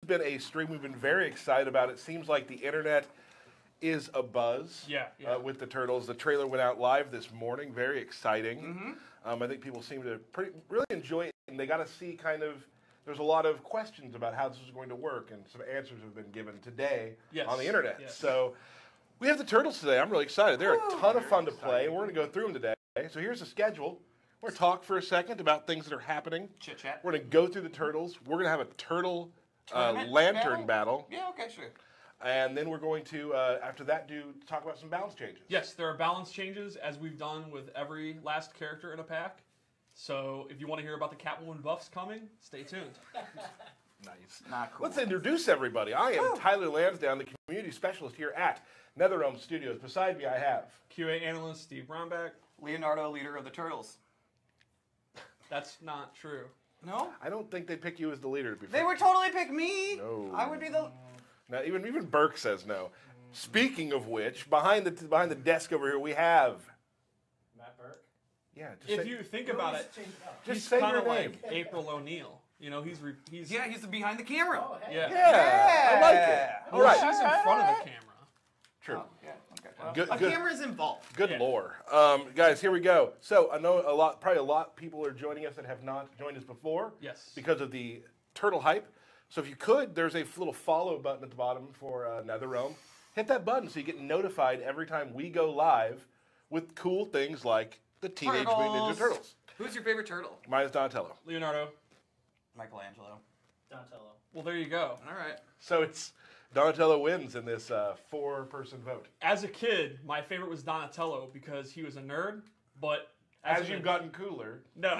been a stream we've been very excited about. It seems like the internet is abuzz with the Turtles. The trailer went out live this morning. Very exciting. I think people seem to really enjoy it, and they got to see kind of. There's a lot of questions about how this is going to work, and some answers have been given today on the internet. Yes. So we have the Turtles today. I'm really excited. They're a ton of fun to play, and we're going to go through them today. So here's the schedule. We're going to talk for a second about things that are happening. Chit-chat. We're going to go through the Turtles. We're going to have a Turtle lantern battle. Yeah, okay, sure. And then we're going to, after that, talk about some balance changes. Yes, there are balance changes, as we've done with every last character in a pack. So if you want to hear about the Catwoman buffs coming, stay tuned. Nice. Not cool. Let's introduce everybody. I am Tyler Lansdowne, the community specialist here at NetherRealm Studios. Beside me, I have QA analyst Steve Brownback. Leonardo, leader of the Turtles. That's not true. No? I don't think they pick you as the leader. They would totally pick me. No. I would be the... Now, even Burke says no. Speaking of which, behind the desk over here, we have... Matt Burke? Yeah. If you think about it, just he's say kind your of name. like April O'Neil. You know, he's Yeah, he's behind the camera. Oh, hey. Yeah, I like it. All right. She's in front of the camera. True. Oh, yeah, okay. Good, camera's involved. Good lore. Guys, here we go. So I know probably a lot of people are joining us that have not joined us before. Yes. Because of the Turtle hype. So if you could, there's a little follow button at the bottom for NetherRealm. Hit that button so you get notified every time we go live with cool things like the Teenage Mutant Ninja Turtles. Who's your favorite turtle? Mine is Donatello. Leonardo. Michelangelo. Donatello. Well, there you go. All right. So it's Donatello wins in this four-person vote. As a kid, my favorite was Donatello because he was a nerd, but... As you've gotten cooler. No.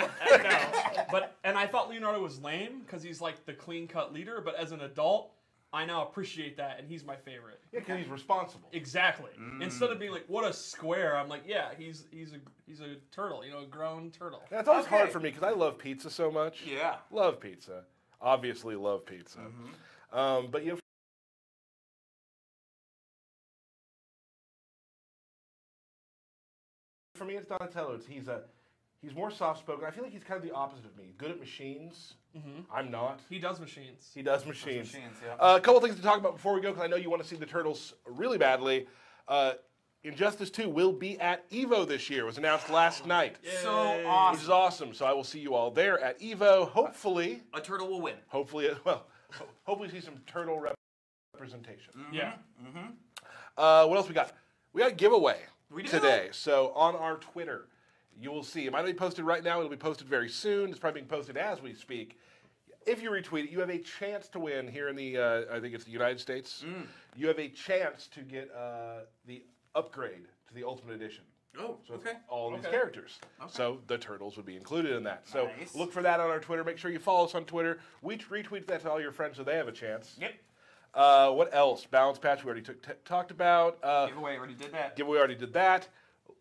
And I thought Leonardo was lame because he's like the clean-cut leader, but as an adult, I now appreciate that, and he's my favorite. Yeah, because he's responsible. Exactly. Instead of being like, what a square, I'm like, yeah, he's a turtle, you know, a grown turtle. Yeah, it's always hard for me because I love pizza so much. Yeah. Love pizza. Obviously love pizza. But, you know, for me, it's Donatello. He's more soft-spoken. I feel like he's kind of the opposite of me. Good at machines. I'm not. He does machines. He does machines. Yeah. A couple things to talk about before we go, because I know you want to see the Turtles really badly. Injustice 2 will be at EVO this year. It was announced last night. So awesome. Which is awesome. So I will see you all there at EVO. Hopefully. A turtle will win. Hopefully see some turtle representation. Yeah. What else we got? We got a giveaway do? today. So on our Twitter, you will see. It might not be posted right now. It'll be posted very soon. It's probably being posted as we speak. If you retweet it, you have a chance to win here in the, I think it's the United States. You have a chance to get the upgrade to the Ultimate Edition. Oh, So it's okay. all these characters. Okay. So the Turtles would be included in that. So Nice. look for that on our Twitter. Make sure you follow us on Twitter. We retweet that to all your friends so they have a chance. Yep. What else? Balance patch we already talked about. Giveaway, already did that. Giveaway already did that.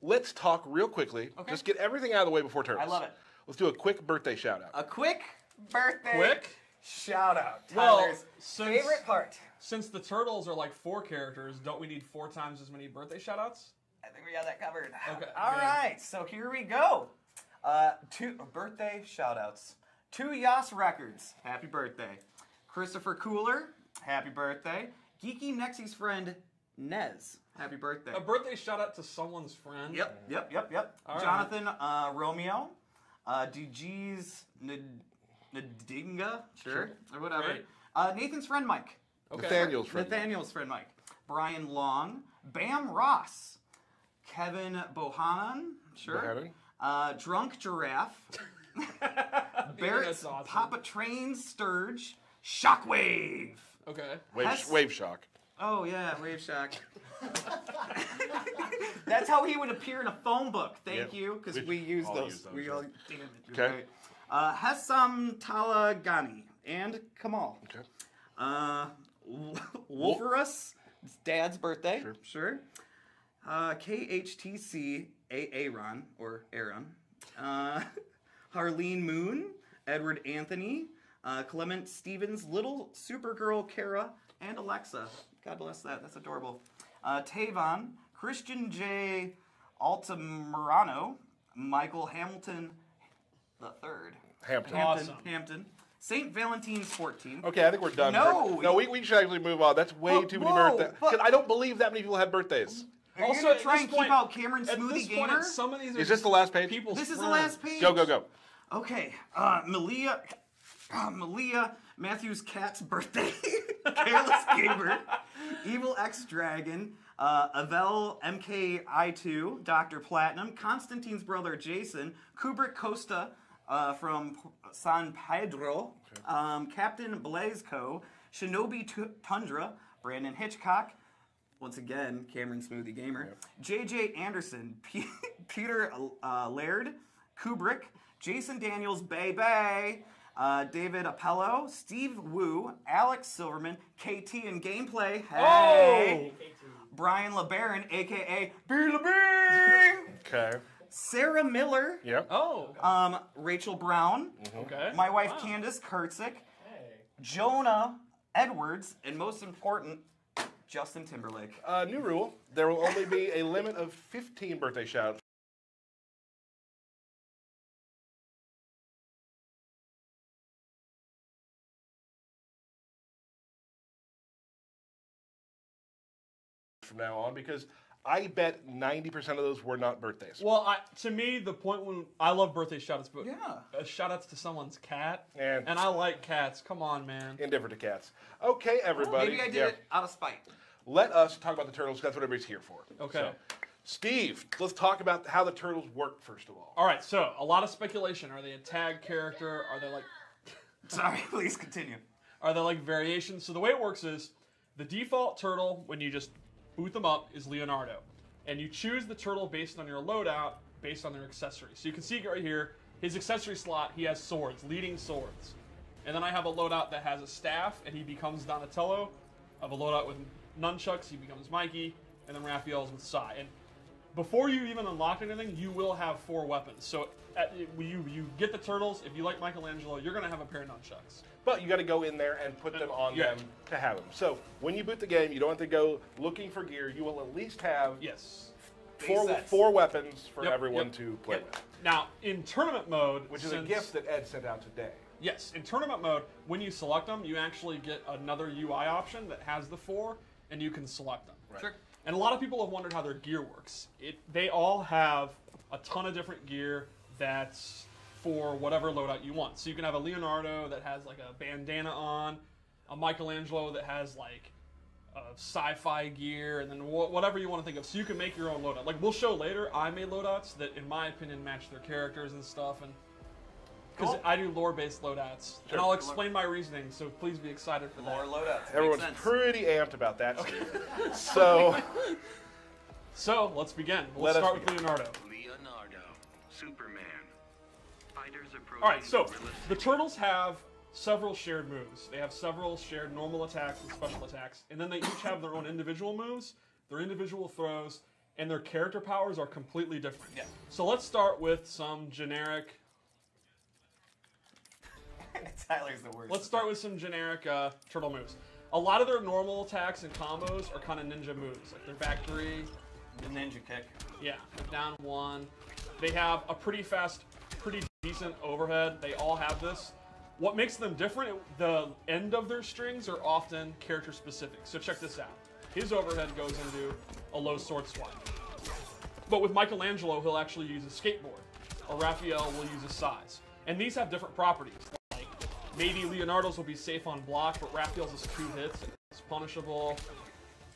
Let's talk real quickly. Okay. Just get everything out of the way before Turtles. I love it. Let's do a quick birthday shout out. A quick birthday Quick? shout out. Well, Tyler's favorite part. Since the Turtles are like 4 characters, don't we need 4 times as many birthday shout-outs? I think we got that covered. Okay, All good. right, so here we go. 2 birthday shout-outs. 2 Yas Records, happy birthday. Christopher Cooler, happy birthday. Geeky Nexie's friend, Nez, happy birthday. A birthday shout-out to someone's friend? Yep. All Jonathan Romeo, DG's Nadinga, sure, or whatever. Great. Nathan's friend, Mike. Okay. Nathaniel's friend. Mike. Brian Long, Bam Ross, Kevin Bohannon, sure. Drunk Giraffe, Barrett's awesome. Papa Train Sturge, Shockwave. Okay. Wave shock. Oh yeah, Wave Shock. That's how he would appear in a phone book. Thank you, because we use those. We all. Damn it. Okay. Right. Hessam Talagani and Kamal. Okay. Wolferus, it's Dad's birthday. Sure. KHTC Aaron or Aaron. Harleen Moon, Edward Anthony, Clement Stevens, Little Supergirl Kara, and Alexa. God bless that. That's adorable. Tavon, Christian J. Altamirano, Michael Hamilton the third. Hampton. Awesome. Hampton. St. Valentine's 14. Okay, I think we're done. No, we should actually move on. That's way too many birthdays. Because I don't believe that many people have birthdays. Are you going to try and keep out Cameron Smoothie Gamer? Some of these are Is this the last page? This is the last page. Go. Okay, Malia Matthews' cat's birthday. Careless Gamer. Evil X Dragon. Avel MKI2. Dr. Platinum. Constantine's brother Jason. Kubrick Costa from San Pedro. Captain Blazco. Shinobi Tundra. Brandon Hitchcock. Once again, Cameron Smoothie Gamer. JJ Anderson. Peter Laird. Kubrick. Jason Daniels, Bay, David Appello, Steve Wu, Alex Silverman, KT in Gameplay, hey, Brian LeBaron, a.k.a. B. LeBaron, okay, Sarah Miller, Rachel Brown, my wife Candace Kurtzik, Jonah Edwards, and most important, Justin Timberlake. New rule, there will only be a limit of 15 birthday shout-outs. From now on, because I bet 90% of those were not birthdays. Well, to me, the point when I love birthday shoutouts, but shoutouts to someone's cat, and I like cats. Come on, man. Indifferent to cats. Okay, everybody. Maybe I did it out of spite. Let us talk about the turtles. That's what everybody's here for. Okay. So, Steve, let's talk about how the turtles work first of all. All right. So a lot of speculation. Are they a tag character? Are they like? Sorry. Please continue. Are they like variations? So the way it works is the default turtle when you just boot them up is Leonardo. And you choose the turtle based on your loadout, based on their accessories. So you can see right here, his accessory slot, he has swords, leading swords. And then I have a loadout that has a staff, and he becomes Donatello. I have a loadout with nunchucks, he becomes Mikey, and then Raphael's with Sai. And before you even unlock anything, you will have 4 weapons. So you get the turtles, if you like Michelangelo, you're going to have a pair of nunchucks. But you got to go in there and put them on them to have them. So when you boot the game, you don't have to go looking for gear. You will at least have 4 weapons for everyone to play with. Now, in tournament mode... Which is a gift that Ed sent out today. Yes, in tournament mode, when you select them, you actually get another UI option that has the 4, and you can select them. Right. Sure. And a lot of people have wondered how their gear works. They all have a ton of different gear that's for whatever loadout you want. So you can have a Leonardo that has like a bandana on, a Michelangelo that has like a sci-fi gear, and then whatever you want to think of. So you can make your own loadout. Like we'll show later, I made loadouts that in my opinion match their characters and stuff, and because I do lore-based loadouts. Sure. And I'll explain my reasoning, so please be excited for that. Lore loadouts. Everyone's pretty amped about that. Okay. So let's begin. Let's start with Leonardo. Superman. All right, so the turtles have several shared moves. They have several shared normal attacks and special attacks, and then they each have their own individual moves, their individual throws, and their character powers are completely different. Yeah. So let's start with some generic... Tyler's the worst. Let's start with some generic turtle moves. A lot of their normal attacks and combos are kind of ninja moves, like their back 3. The ninja kick. Yeah, down 1. They have a pretty fast, pretty decent overhead. They all have this. What makes them different, the end of their strings are often character specific. So check this out. His overhead goes into a low sword swipe. But with Michelangelo, he'll actually use a skateboard. Or Raphael will use a size. And these have different properties. Like maybe Leonardo's will be safe on block, but Raphael's is 2 hits. It's punishable.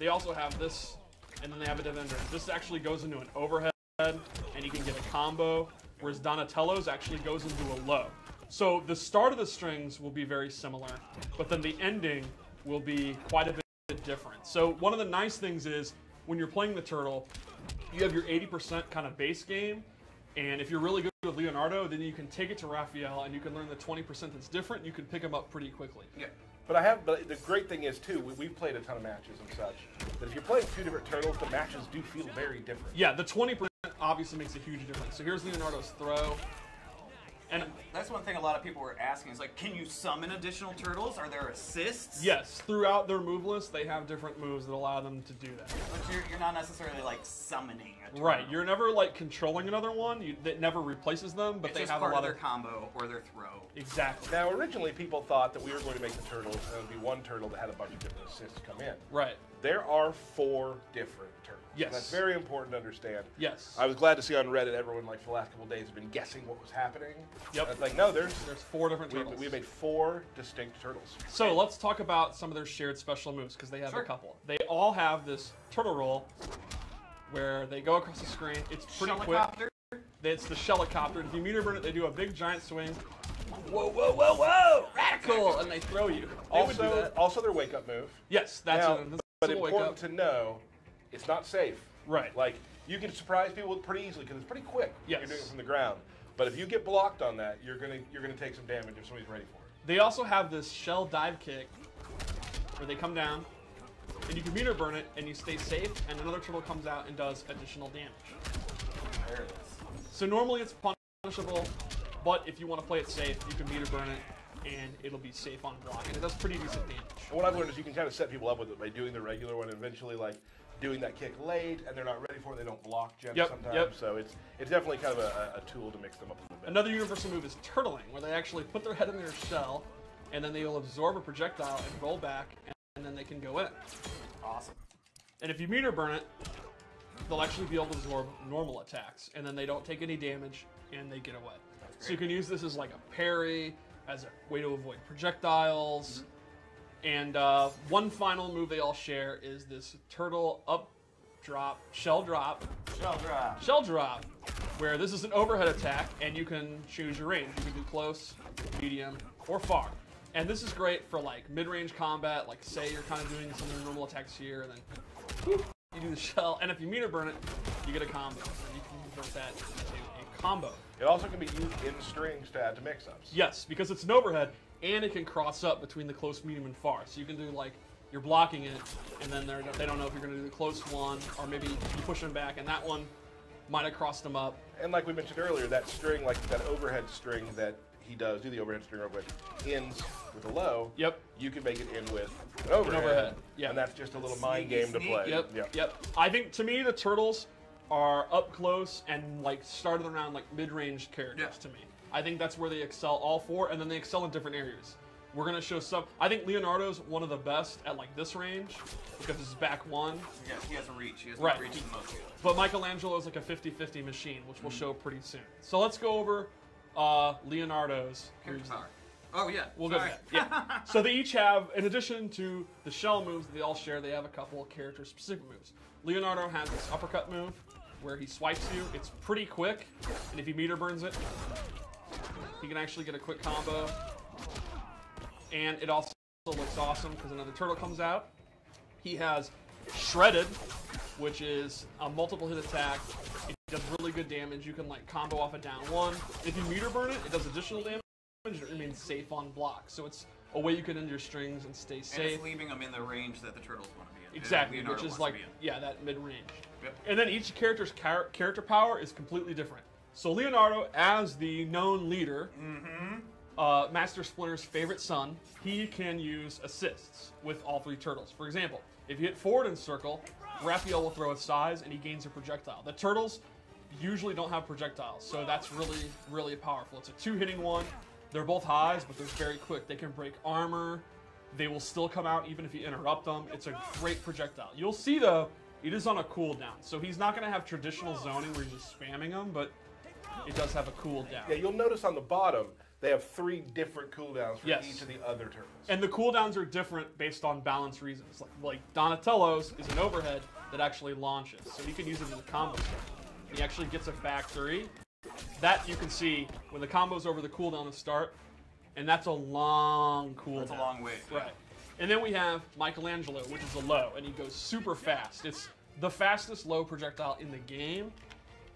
They also have this, and then they have a defender. This actually goes into an overhead, and you can get a combo, whereas Donatello's actually goes into a low. So the start of the strings will be very similar, but then the ending will be quite a bit different. So one of the nice things is, when you're playing the turtle, you have your 80% kind of base game, and if you're really good with Leonardo, then you can take it to Raphael, and you can learn the 20% that's different, you can pick them up pretty quickly. Yeah. But the great thing is, too, we've played a ton of matches and such, that if you're playing 2 different turtles, the matches do feel very different. Yeah, the 20% obviously makes a huge difference. So here's Leonardo's throw. And that's one thing a lot of people were asking is like, can you summon additional turtles? Are there assists? yes, throughout their move list, they have different moves that allow them to do that. But you're not necessarily like summoning a turtle. Right, you're never like controlling another one. That never replaces them, but It's they just have part a lot of their combo or their throw. Exactly. Now, originally, people thought that we were going to make the turtles, and it would be one turtle that had a bunch of different assists come in. Right. There are 4 different turtles. Yes. And that's very important to understand. Yes. I was glad to see on Reddit everyone, like, for the last couple of days, has been guessing what was happening. Yep. And it's like, no, there's 4 different turtles. we made 4 distinct turtles. So let's talk about some of their shared special moves because they have Sure. a couple. They all have this turtle roll where they go across the screen. It's pretty Shelicopter. quick. It's the Shelicopter. If you meter burn it, they do a big giant swing. Whoa, whoa, whoa, whoa! Radical! And they throw you. They would do that. Also their wake-up move. Yes, that's Now, it. but important to know, it's not safe. Right. Like, you can surprise people pretty easily because it's pretty quick. Yes. You're doing it from the ground. But if you get blocked on that, you're gonna take some damage if somebody's ready for it. They also have this shell dive kick where they come down and you can meter burn it and you stay safe and another turtle comes out and does additional damage. There it is. So normally it's punishable, but if you want to play it safe, you can meter burn it and it'll be safe on block. And it does pretty decent damage. And what I've learned is you can kind of set people up with it by doing the regular one and eventually like doing that kick late and they're not ready for it, they don't block gems sometimes. Yep. So it's definitely kind of a tool to mix them up a little bit. Another universal move is turtling, where they actually put their head in their shell and then they will absorb a projectile and roll back and then they can go in. Awesome. And if you meter burn it, they'll actually be able to absorb normal attacks, and then they don't take any damage, and they get away. So you can use this as like a parry, as a way to avoid projectiles. And one final move they all share is this turtle up drop, shell drop, where this is an overhead attack, and you can choose your range. You can do close, medium, or far. And this is great for like mid-range combat, like say you're kind of doing some of the normal attacks here, and then whoop, you do the shell, and if you meter burn it, you get a combo. And you can convert that into a combo. It also can be used in strings to add to mix-ups. Yes, because it's an overhead, and it can cross up between the close, medium, and far. So you can do like, you're blocking it, and then they don't know if you're going to do the close one, or maybe you push them back, and that one might have crossed them up. And like we mentioned earlier, that string, like that overhead string that he does, do the overhead string real quick, ends with a low. Yep. You can make it end with an overhead. Yeah. And that's just a little mind game to play. Yep. I think, to me, the turtles are up close and like started around like mid-range characters to me. I think that's where they excel, all 4, and then they excel in different areas. We're going to show some. I think Leonardo's one of the best at like this range because it's back 1. Yeah, he has a reach. He has Right. reach the most. But Michelangelo is like a 50-50 machine, which we'll show pretty soon. So let's go over Leonardo's. Character power. Oh yeah. We'll go to that. Yeah. So they each have, in addition to the shell moves that they all share, they have a couple of character-specific moves. Leonardo has this uppercut move where he swipes you. It's pretty quick, and if he meter burns it, he can actually get a quick combo. And it also looks awesome because another turtle comes out. He has Shredded, which is a multiple hit attack. It does really good damage. You can like combo off a down 1. If you meter burn it, it does additional damage. It remains safe on block. So it's a way you can end your strings and stay safe. And it's leaving them in the range that the turtles want to be in. Exactly, Leonardo which is wants like, to be in. that mid-range. Yep. And then each character's character power is completely different. So Leonardo, as the known leader, Master Splinter's favorite son, he can use assists with all 3 turtles. For example, if you hit forward in circle, Raphael will throw a size and he gains a projectile. The turtles usually don't have projectiles, so that's really, really powerful. It's a 2-hitting one. They're both highs, but they're very quick. They can break armor. They will still come out even if you interrupt them. It's a great projectile. You'll see, though, it is on a cooldown. So he's not going to have traditional zoning where you're just spamming them, but it does have a cooldown. Yeah, you'll notice on the bottom, they have 3 different cooldowns for each of the other turtles. And the cooldowns are different based on balance reasons. Like Donatello's is an overhead that actually launches. So you can use it as a combo start. He actually gets a back 3. That you can see when the combo's over the cooldown to start, and that's a long cooldown. That's a long way. Right. And then we have Michelangelo, which is a low, and he goes super fast. It's the fastest low projectile in the game,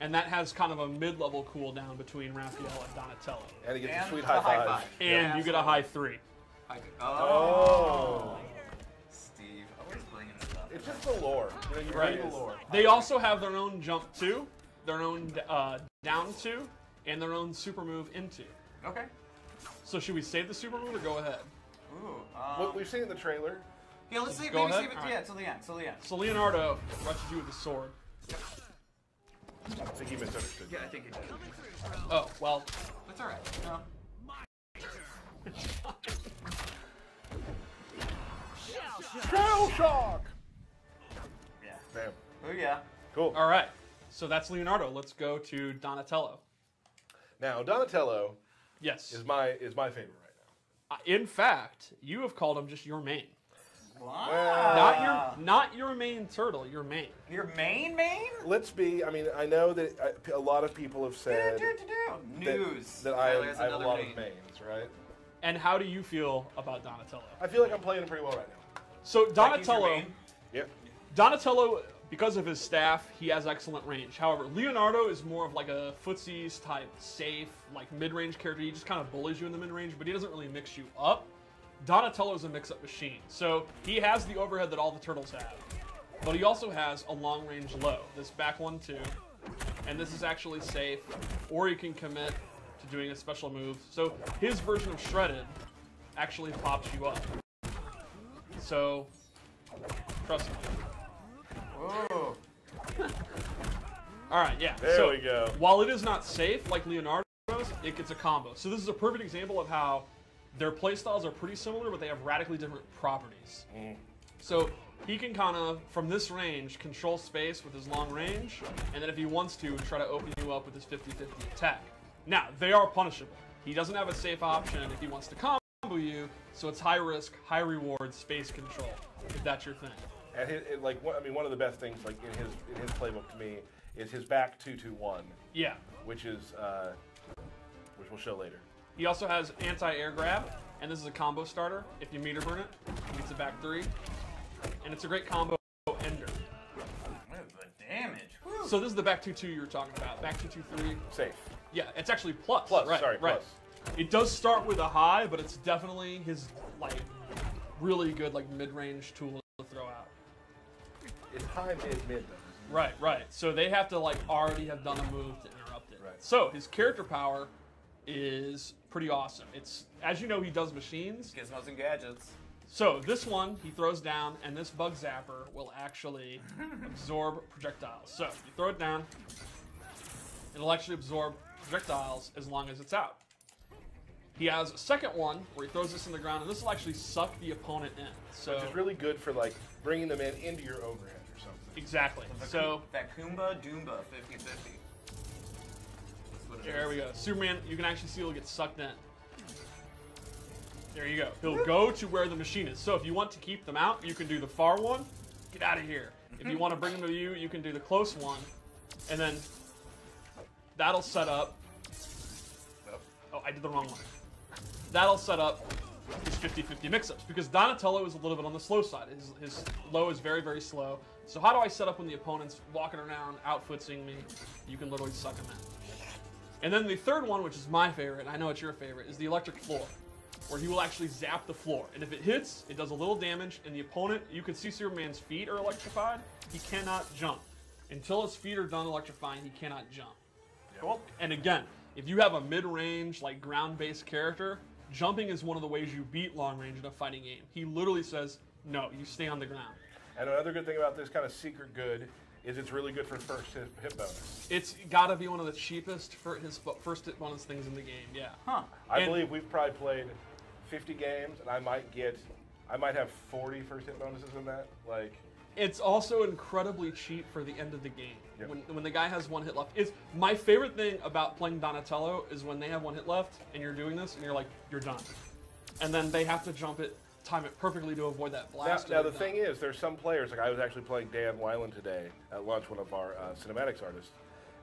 and that has kind of a mid-level cooldown between Raphael and Donatello. And he gets And a sweet the high high five. five. And you get a high 3. Oh. Steve, always bringing it up. It's just the lore. You know, you Right. read the lore. They also have their own jump 2, their own down 2, and their own super move into. Okay. So should we save the super move or go ahead? Ooh. What we've seen in the trailer. Yeah, let's see. go Maybe ahead? save it. All Yeah, right. till the end. Till the end. So Leonardo rushes you with the sword. I think he misunderstood. Yeah, I think it did. Oh, well. That's all right. No. Shell shock! Yeah. Bam. Oh yeah. Cool. All right. So that's Leonardo. Let's go to Donatello. Now, Donatello Yes. is my favorite right now. In fact, you have called him just your main. Wow. Not your main turtle, your main. Your main? Let's be. I mean, I know that a lot of people have said News. that I Tyler has have a another lot main. of mains, right? And how do you feel about Donatello? I feel like I'm playing him pretty well right now. So Like he's your Donatello, main? Yep. Donatello, because of his staff, he has excellent range. However, Leonardo is more of like a footsies type, safe, like mid-range character. He just kind of bullies you in the mid-range, but he doesn't really mix you up. Donatello is a mix-up machine. So he has the overhead that all the turtles have, but he also has a long-range low. This back one too, and this is actually safe, or you can commit to doing a special move. So his version of Shredded actually pops you up. So trust me. Whoa. All right, yeah. There so we go. While it is not safe like Leonardo's, it gets a combo. So this is a perfect example of how their playstyles are pretty similar, but they have radically different properties. So he can kind of, from this range, control space with his long range, and then if he wants to, try to open you up with his 50-50 attack. Now, they are punishable. He doesn't have a safe option if he wants to combo you, so it's high risk, high reward, space control, if that's your thing. And one of the best things, like in his playbook to me, is his back 2-2-1, Yeah. which we'll show later. He also has anti-air grab, and this is a combo starter. If you meter burn it, he gets a back 3. And it's a great combo ender. What is the damage? Whew. So this is the back 2-2 you were talking about. Back 2-2-3. Safe. Yeah, it's actually plus. Plus, right, sorry, right. plus. It does start with a high, but it's definitely his like really good like mid-range tool to throw out. It's high, mid though. Right, right. So they have to like already have done a move to interrupt it. Right. So his character power is pretty awesome. It's, as you know, he does machines. Gizmos and gadgets. So this one he throws down, and this bug zapper will actually absorb projectiles. So you throw it down, it'll actually absorb projectiles as long as it's out. He has a second one where he throws this in the ground, and this will actually suck the opponent in. So Which is really good for like bringing them into your overhead or something. exactly. So that Kumba Doomba 50-50. there we go. Superman, you can actually see he'll get sucked in. There you go. He'll go to where the machine is. So if you want to keep them out, you can do the far one. Get out of here. If you want to bring them to you, you can do the close one. And then that'll set up. Oh, I did the wrong one. That'll set up his 50-50 mix-ups, because Donatello is a little bit on the slow side. His low is very, very slow. So how do I set up when the opponent's walking around, outfooting me? You can literally suck him in. And then the third one, which is my favorite, and I know it's your favorite, is the electric floor, where he will actually zap the floor. And if it hits, it does a little damage, and the opponent, you can see Superman's feet are electrified. He cannot jump. Until his feet are done electrifying, he cannot jump. Cool. And again, if you have a mid-range, like ground-based character, jumping is one of the ways you beat long-range in a fighting game. He literally says, no, you stay on the ground. And another good thing about this kind of secret good is it's really good for first hit bonus. It's got to be one of the cheapest for his first hit bonus things in the game, yeah. Huh. I believe we've probably played 50 games, and I might have 40 first hit bonuses in that. Like, It's also incredibly cheap for the end of the game. Yep. When the guy has one hit left. It's my favorite thing about playing Donatello is when they have one hit left and you're doing this and you're like, you're done. And then they have to jump it, time it perfectly to avoid that blast. now the thing is, there's some players, like I was actually playing Dan Weiland today at lunch, one of our cinematics artists,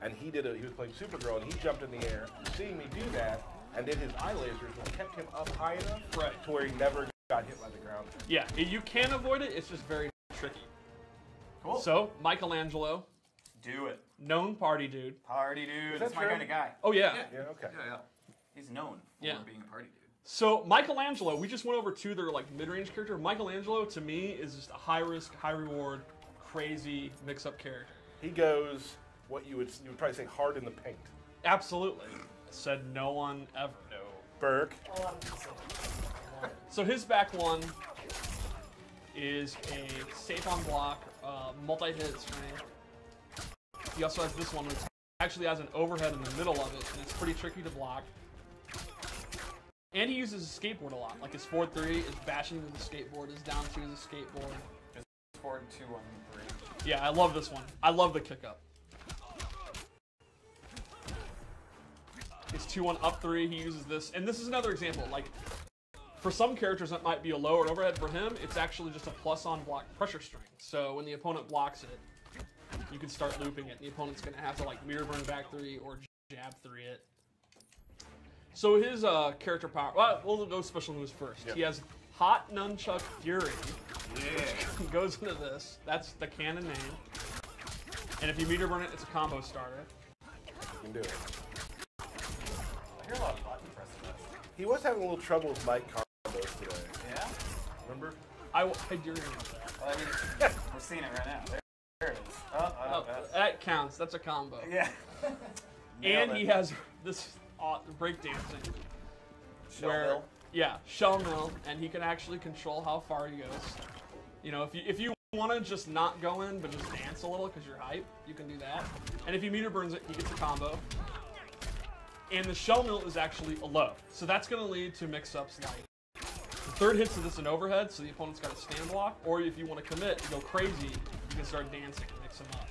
and he was playing Supergirl, and he jumped in the air, seeing me do that, and did his eye lasers, which kept him up high enough to where he never got hit by the ground. Yeah, you can avoid it, it's just very tricky. Cool. So, Michelangelo, Do it. known party dude. Party dude. Is That's that my true? kind of guy. Oh yeah. Yeah, okay. Yeah. He's known for Yeah. being a party dude. So Michelangelo, we just went over to their like mid-range character. Michelangelo to me is just a high risk, high reward, crazy mix-up character. He goes what you would probably say hard in the paint. Absolutely. Said no one ever. No. Burke. So his back one is a safe on block, multi-hit string. He also has this one, which actually has an overhead in the middle of it, and it's pretty tricky to block. And he uses his skateboard a lot. Like his forward 3 is bashing into the skateboard, his down 2 is a skateboard. His forward 2 on 3. Yeah, I love this one. I love the kick up. His 2-1 up 3, he uses this. And this is another example. Like, for some characters, that might be a lower overhead. For him, it's actually just a plus on block pressure string. So when the opponent blocks it, you can start looping it. The opponent's going to have to like meter burn back 3 or jab 3 it. So his character power, well, we'll go special moves first. Yep. He has Hot Nunchuck Fury, Yeah. which goes into this. That's the canon name. And if you meter burn it, it's a combo starter. You can do it. I hear a lot of button press this. He was having a little trouble with mic combos today. Yeah? Remember? I do remember that. Well, I mean, we're seeing it right now. There it is. Oh, that counts. That's a combo. Yeah. And he has this breakdancing. Shell mill. Yeah, shell mill, and he can actually control how far he goes. You know, if you want to just not go in, but just dance a little because you're hype, you can do that. And if he meter burns it, he gets a combo. And the shell mill is actually a low. So that's going to lead to mix-ups like the third hits of this an overhead, so the opponent's got a stand block. Or if you want to commit and go crazy, you can start dancing and mix them up.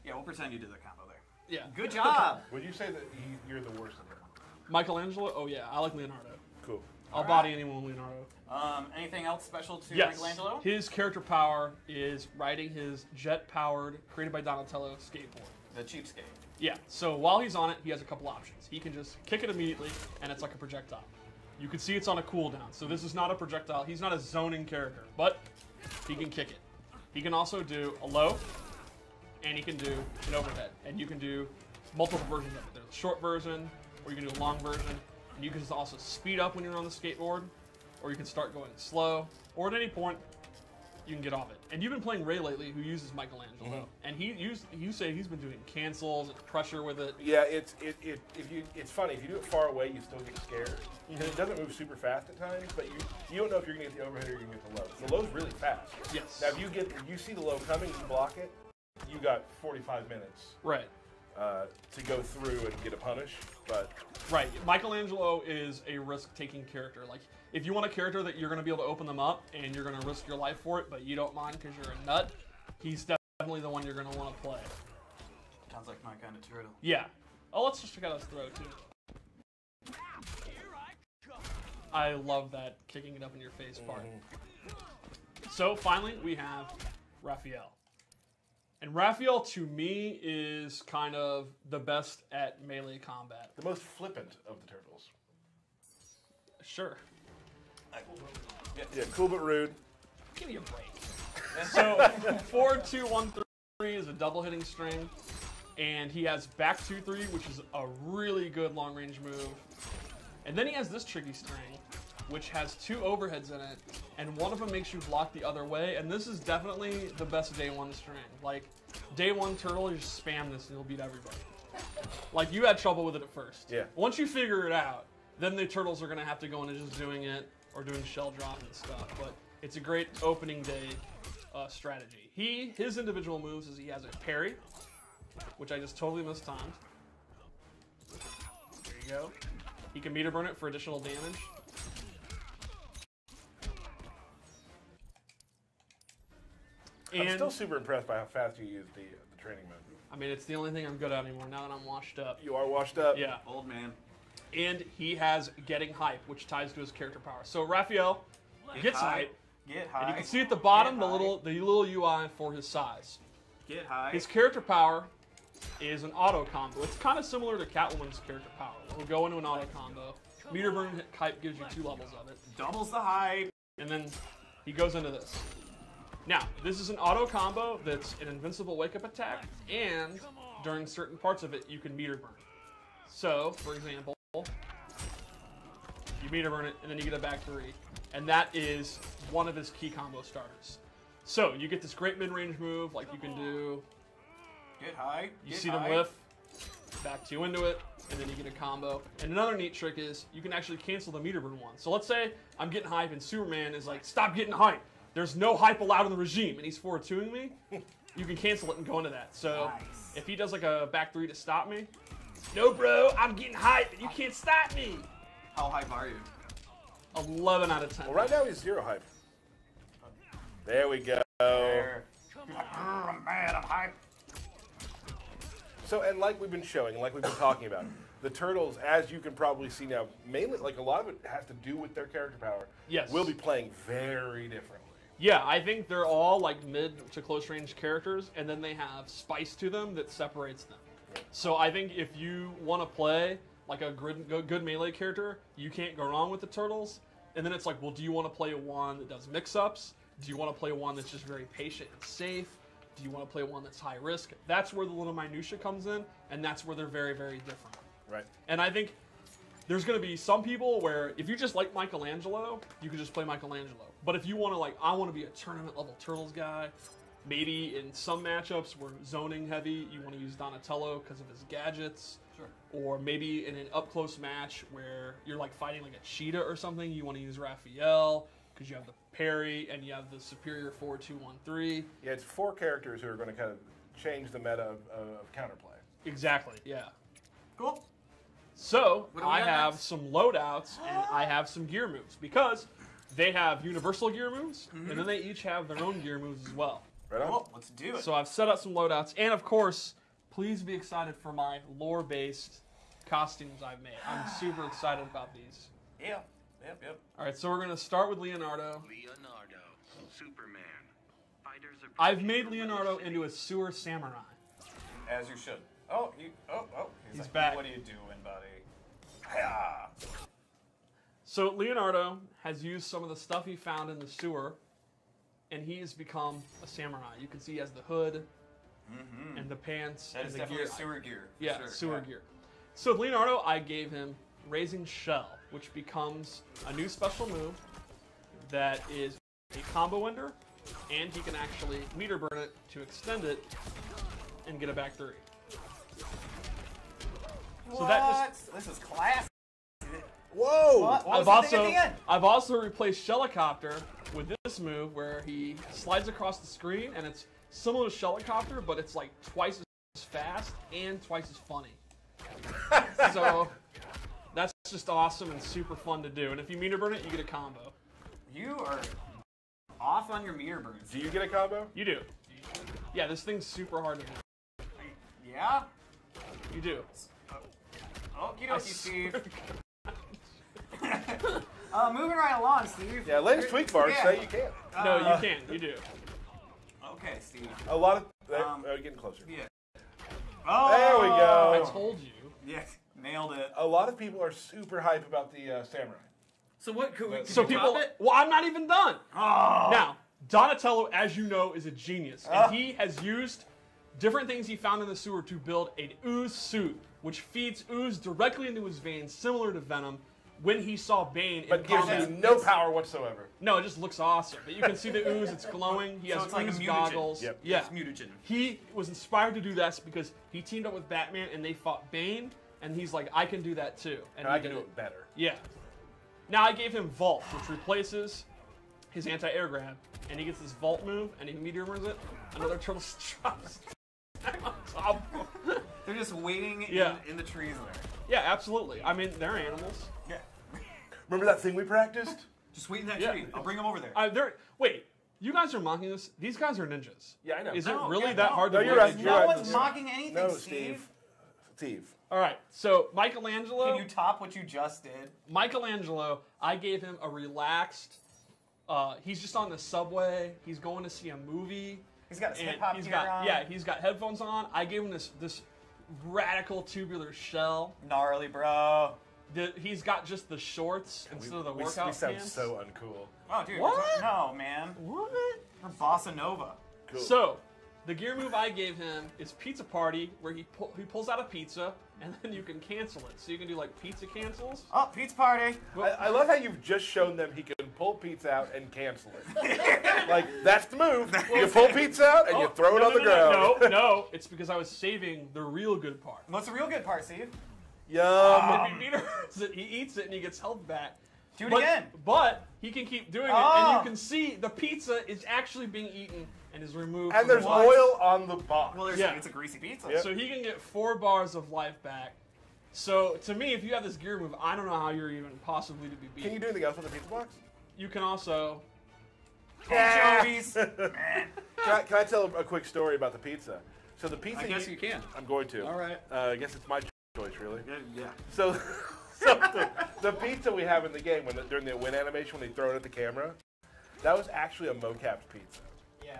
Yeah, we'll pretend you did the combo there. Yeah. Good job. Would you say that you're the worst at that? Michelangelo? Oh yeah, I like Leonardo. Cool. I'll body anyone with Leonardo. Anything else special to Yes. Michelangelo? His character power is riding his jet-powered, created by Donatello skateboard. The cheapskate. Yeah, so while he's on it, he has a couple options. He can just kick it immediately, and it's like a projectile. You can see it's on a cooldown, so this is not a projectile. He's not a zoning character, but he can kick it. He can also do a low, and he can do an overhead. And you can do multiple versions of it. There's a short version, or you can do a long version. And you can just also speed up when you're on the skateboard, or you can start going slow, or at any point, you can get off it. And you've been playing Ray lately, who uses Michelangelo, and you say he's been doing cancels and pressure with it. Yeah, it's funny. If you do it far away, you still get scared. Because it doesn't move super fast at times, but you don't know if you're gonna get the overhead or you're gonna get the low. The low's really fast. Yes. Now if you see the low coming, you block it. You got 45 minutes. Right. To go through and get a punish, but Right. Michelangelo is a risk-taking character. Like, if you want a character that you're going to be able to open them up and you're going to risk your life for it, but you don't mind because you're a nut, he's definitely the one you're going to want to play. Sounds like my kind of turtle. Yeah. Oh, let's just check out his throw, too. I love that kicking it up in your face part. So, finally, we have Raphael. And Raphael, to me, is kind of the best at melee combat. the most flippant of the turtles. Sure. Yeah, cool but rude. Give me a break. So, 4-2-1-3 is a double hitting string. And he has back 2-3, which is a really good long range move. And then he has this tricky string, which has 2 overheads in it, and one of them makes you block the other way. And this is definitely the best day 1 string. Like, day 1 turtle, you just spam this and you'll beat everybody. Like, you had trouble with it at first. Yeah. Once you figure it out, then the turtles are going to have to go into just doing it or doing shell drop and stuff. But it's a great opening day strategy. His individual moves is he has a parry, which I just totally mistimed. There you go. He can meter burn it for additional damage. I'm still super impressed by how fast you use the training mode. I mean, it's the only thing I'm good at anymore now that I'm washed up. You are washed up. Yeah. Old man. And he has getting hype, which ties to his character power. So Raphael gets hype, Get high. and you can see at the bottom Get the high. little UI for his size. Get high. His character power is an auto combo. It's kind of similar to Catwoman's character power. We'll go into an auto combo. Meter burn hype gives you 2 levels of it. Doubles the hype. And then he goes into this. Now, this is an auto combo that's an invincible wake-up attack, and during certain parts of it, you can meter burn. So, for example, you meter burn it, and then you get a back 3. And that is one of his key combo starters. So, you get this great mid-range move, like you can do, Get high. you Get see high. them whiff, back 2 into it, and then you get a combo. And another neat trick is you can actually cancel the meter burn one. So let's say I'm getting hype and Superman is like, stop getting hype. There's no hype allowed in the regime, and he's 4-2ing me. You can cancel it and go into that. So if he does like a back 3 to stop me, no, bro, I'm getting hype, and you can't stop me. How hype are you? 11 out of 10. Well, right now he's 0 hype. There we go. There. I'm mad, I'm hype. So, and like we've been showing, and like we've been talking about, the Turtles, as you can probably see now, mainly, like a lot of it has to do with their character power. Yes. Will be playing very differently. Yeah, I think they're all like mid to close range characters, and then they have spice to them that separates them. So I think if you want to play like a good melee character, you can't go wrong with the Turtles. And then it's like, well, do you want to play one that does mix-ups? Do you want to play one that's just very patient and safe? Do you want to play one that's high risk? That's where the little minutia comes in, and that's where they're very, very different. Right. And I think there's going to be some people where if you just like Michelangelo, you can just play Michelangelo. But if you want to, like, I want to be a tournament-level Turtles guy, maybe in some matchups where zoning heavy, you want to use Donatello because of his gadgets. Sure. Or maybe in an up-close match where you're, like, fighting like a cheetah or something, you want to use Raphael because you have the parry and you have the superior 4-2-1-3. Yeah, it's 4 characters who are going to kind of change the meta of counterplay. Exactly, yeah. Cool. So, What do we I got have next? some loadouts and I have some gear moves because they have universal gear moves and then they each have their own gear moves as well. Right on? Cool. Let's do it. So I've set up some loadouts and of course, please be excited for my lore-based costumes I've made. I'm super excited about these. Yeah. Yep. Alright, so we're going to start with Leonardo. Leonardo, Superman. Fighters are I've made Leonardo into a sewer samurai. As you should. Oh. He's like, back. What are you doing, buddy? Hiya. So Leonardo has used some of the stuff he found in the sewer, and he has become a samurai. You can see he has the hood and the pants That and is the definitely gear. sewer gear. for Yeah, sure. sewer gear. So with Leonardo, I gave him Raising Shell, which becomes a new special move that is a combo ender, and he can actually meter burn it to extend it and get a back 3. So that just, This is classic. Whoa! What was the thing at the end? I've also replaced Shellicopter with this move where he slides across the screen, and it's similar to Shellicopter, but it's like twice as fast and twice as funny. So that's just awesome and super fun to do. And if you meter burn it, you get a combo. You are off on your meter burns. Do you get a combo? You do. Yeah, this thing's super hard to do. Yeah? You do. Okie I dokie, Steve. swear Moving right along, Steve. Yeah, latest tweak bars say you can't. No, you can't. You do. Okay, Steve. A lot of... Um, getting closer. Yeah. Oh! There we I go. told you. Yes, nailed it. A lot of people are super hype about the samurai. So what could we? So people. Well, I'm not even done. Oh. Now, Donatello, as you know, is a genius, and he has used different things he found in the sewer to build an ooze suit, which feeds ooze directly into his veins, similar to Venom. When he saw Bane, But in gives combat. you no power whatsoever. No, it just looks awesome. But you can see the ooze; it's glowing. He So has it's like a ooze mutagen. goggles. Yep. Yeah, It's mutagen. he was inspired to do that because he teamed up with Batman and they fought Bane, and he's like, I can do that too. And he I can did do it better. Yeah. Now I gave him Vault, which replaces his anti-air grab, and he gets this Vault move, and he meteor burns it. Another turtle drops on top. They're just waiting Yeah. in the trees there. Yeah, absolutely. I mean, they're animals. Yeah. Remember that thing we practiced? Just wait in that Yeah. tree. I'll bring them over there. Wait, you guys are mocking this? These guys are ninjas. Yeah, I know. Is No, it really yeah, that no. hard to No, you're believe? right. no You're one's right. mocking anything, No, Steve. Steve. All right, so Michelangelo. Can you top what you just did? Michelangelo, I gave him a relaxed. He's just on the subway. He's going to see a movie. He's got his and hip hop he's gear got on. yeah, he's got headphones on. I gave him this radical tubular shell. Gnarly, bro. He's got just the shorts instead of the we workout sound pants. so uncool. Oh, dude. What? No, man. What? We're Bossa Nova. Cool. So, the gear move I gave him is Pizza Party, where he pulls out a pizza, and then you can cancel it. So you can do like pizza cancels. Oh, pizza party. I love how you've just shown them he can pull pizza out and cancel it. Like, that's the move. You pull pizza out and you throw it on the ground. No, it's because I was saving the real good part. What's the real good part, Steve? Yum. If he meters it, he eats it and he gets health back. Do it again. But he can keep doing it, and you can see the pizza is actually being eaten and is removed. And there's oil on the box. Well, it's a greasy pizza. Yep. So he can get 4 bars of life back. So to me, if you have this gear move, I don't know how you're even possibly to be beat. Can you do anything else with the pizza box? You can also. Anchovies. Can I tell a quick story about the pizza? So the pizza. I guess you can. I'm going to. All right. I guess it's my choice, really. Yeah. So the pizza we have in the game during the win animation when they throw it at the camera, that was actually a mocapped pizza. Yeah,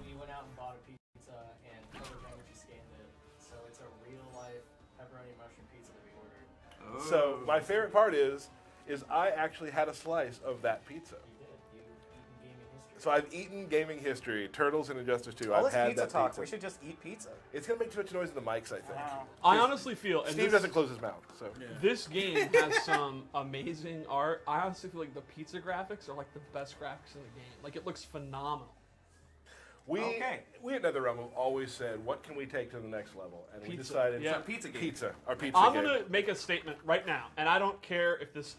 we went out and bought a pizza and Color Energy scanned it, so it's a real life pepperoni mushroom pizza that we ordered. Oh. So my favorite part is I actually had a slice of that pizza. You did. You've eaten gaming history. So I've eaten gaming history, Turtles and Injustice 2. All I've this had pizza that talk. pizza. We should just eat pizza. It's gonna make too much noise in the mics, I think. Wow. I honestly feel. And Steve doesn't close his mouth, so. This game has some amazing art. I honestly feel like the pizza graphics are like the best graphics in the game. Like, it looks phenomenal. We Okay. at NetherRealm have always said, what can we take to the next level? And we Pizza. decided Yeah. Pizza game. pizza, our pizza I'm game. gonna make a statement right now, and I don't care if this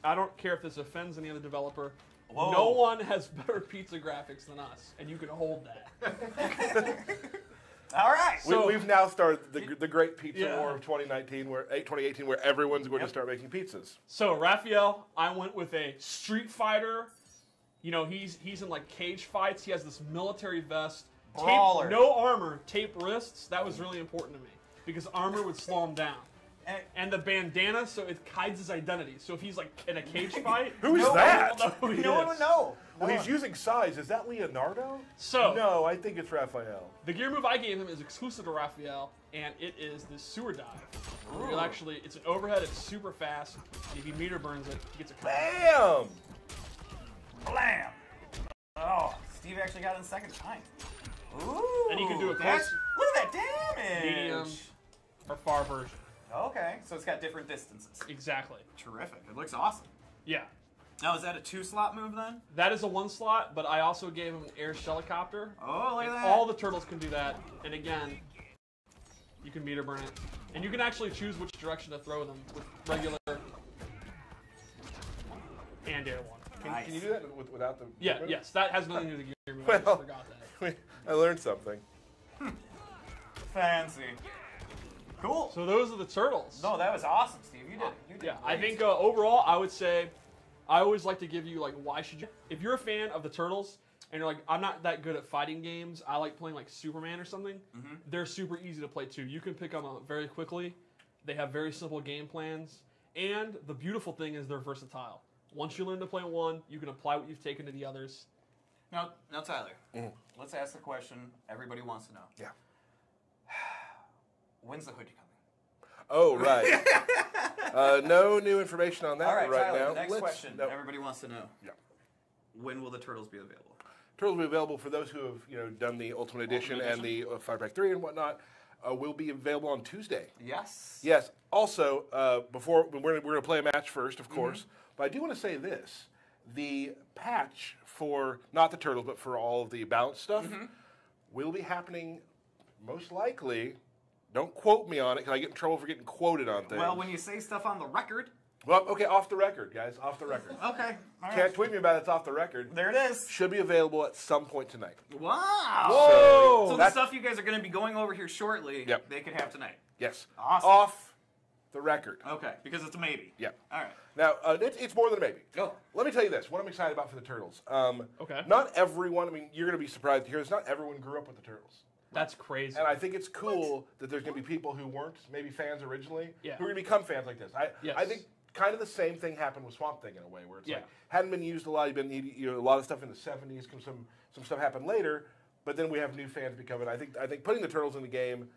offends any other developer. Whoa. No one has better pizza graphics than us, and you can hold that. All right. We've now started the great pizza Yeah. war of 2018, where everyone's going to start making pizzas. So Raphael, I went with a Street Fighter. You know, he's in like cage fights. He has this military vest, Brawler. no armor, tape wrists. That was really important to me because armor would slow him down. And the bandana, so it hides his identity. So if he's like in a cage fight, Who is no that? one will know who he No one is. would know. Well, he's using size. Is that Leonardo? So No, I think it's Raphael. the gear move I gave him is exclusive to Raphael, and it is the sewer dive. It's an overhead. It's super fast. If he meter burns it, he gets a Bam! Blam. Oh, Steve actually got it in second time. Ooh. And you can do a that's- close- Look at that damage. medium or far version. Okay, so it's got different distances. Exactly. Terrific. It looks awesome. Yeah. Now, is that a 2-slot move then? That is a 1 slot, but I also gave him an air helicopter. Oh, look at that. All the turtles can do that, and again, you can meter burn it. And you can actually choose which direction to throw them with regular and air one. Can you do that without the... Yeah, yes, that has nothing to do with the gear move. Well, I forgot that. I learned something. Fancy. Cool. So those are the turtles. No, that was awesome, Steve. You did. Yeah, great. I think overall, I would say, I always like to give you, like, why should you... If you're a fan of the Turtles, and you're like, I'm not that good at fighting games, I like playing, like, Superman or something, they're super easy to play, too. You can pick them up very quickly. They have very simple game plans. And the beautiful thing is they're versatile. Once you learn to play one, you can apply what you've taken to the others. Now, Tyler, let's ask the question everybody wants to know. Yeah. When's the hoodie coming? Oh, right. No new information on that All right, Tyler, now. the next question no. everybody wants to know. Yeah. When will the turtles be available? Turtles will be available for those who have done the Ultimate Edition and the Fire Pack 3 and whatnot. Will be available on Tuesday. Yes. Yes. Also, before we're going to play a match first, of course. But I do want to say this: the patch for not the Turtles, but for all of the balance stuff, will be happening most likely. Don't quote me on it, because I get in trouble for getting quoted on things. Well, when you say stuff on the record. Well, okay, off the record, guys, off the record. Okay. All Can't tweet me about it. It's off the record. There it is. Should be available at some point tonight. Wow. Whoa! So the stuff you guys are going to be going over here shortly, Yep. they could have tonight. Yes. Awesome. Off the record. Okay, because it's a maybe. Yeah. All right. Now, it's more than a maybe. Go. Let me tell you this, what I'm excited about for the Turtles. Okay. Not everyone, I mean, you're going to be surprised to hear this, not everyone grew up with the Turtles. That's crazy. And I think it's cool that there's going to be people who weren't maybe fans originally, Yeah. who are going to become fans like this. Yes. I think kind of the same thing happened with Swamp Thing in a way, where it's Yeah. like, hadn't been used a lot, a lot of stuff in the 70s, some stuff happened later, but then we have new fans becoming. I think putting the Turtles in the game,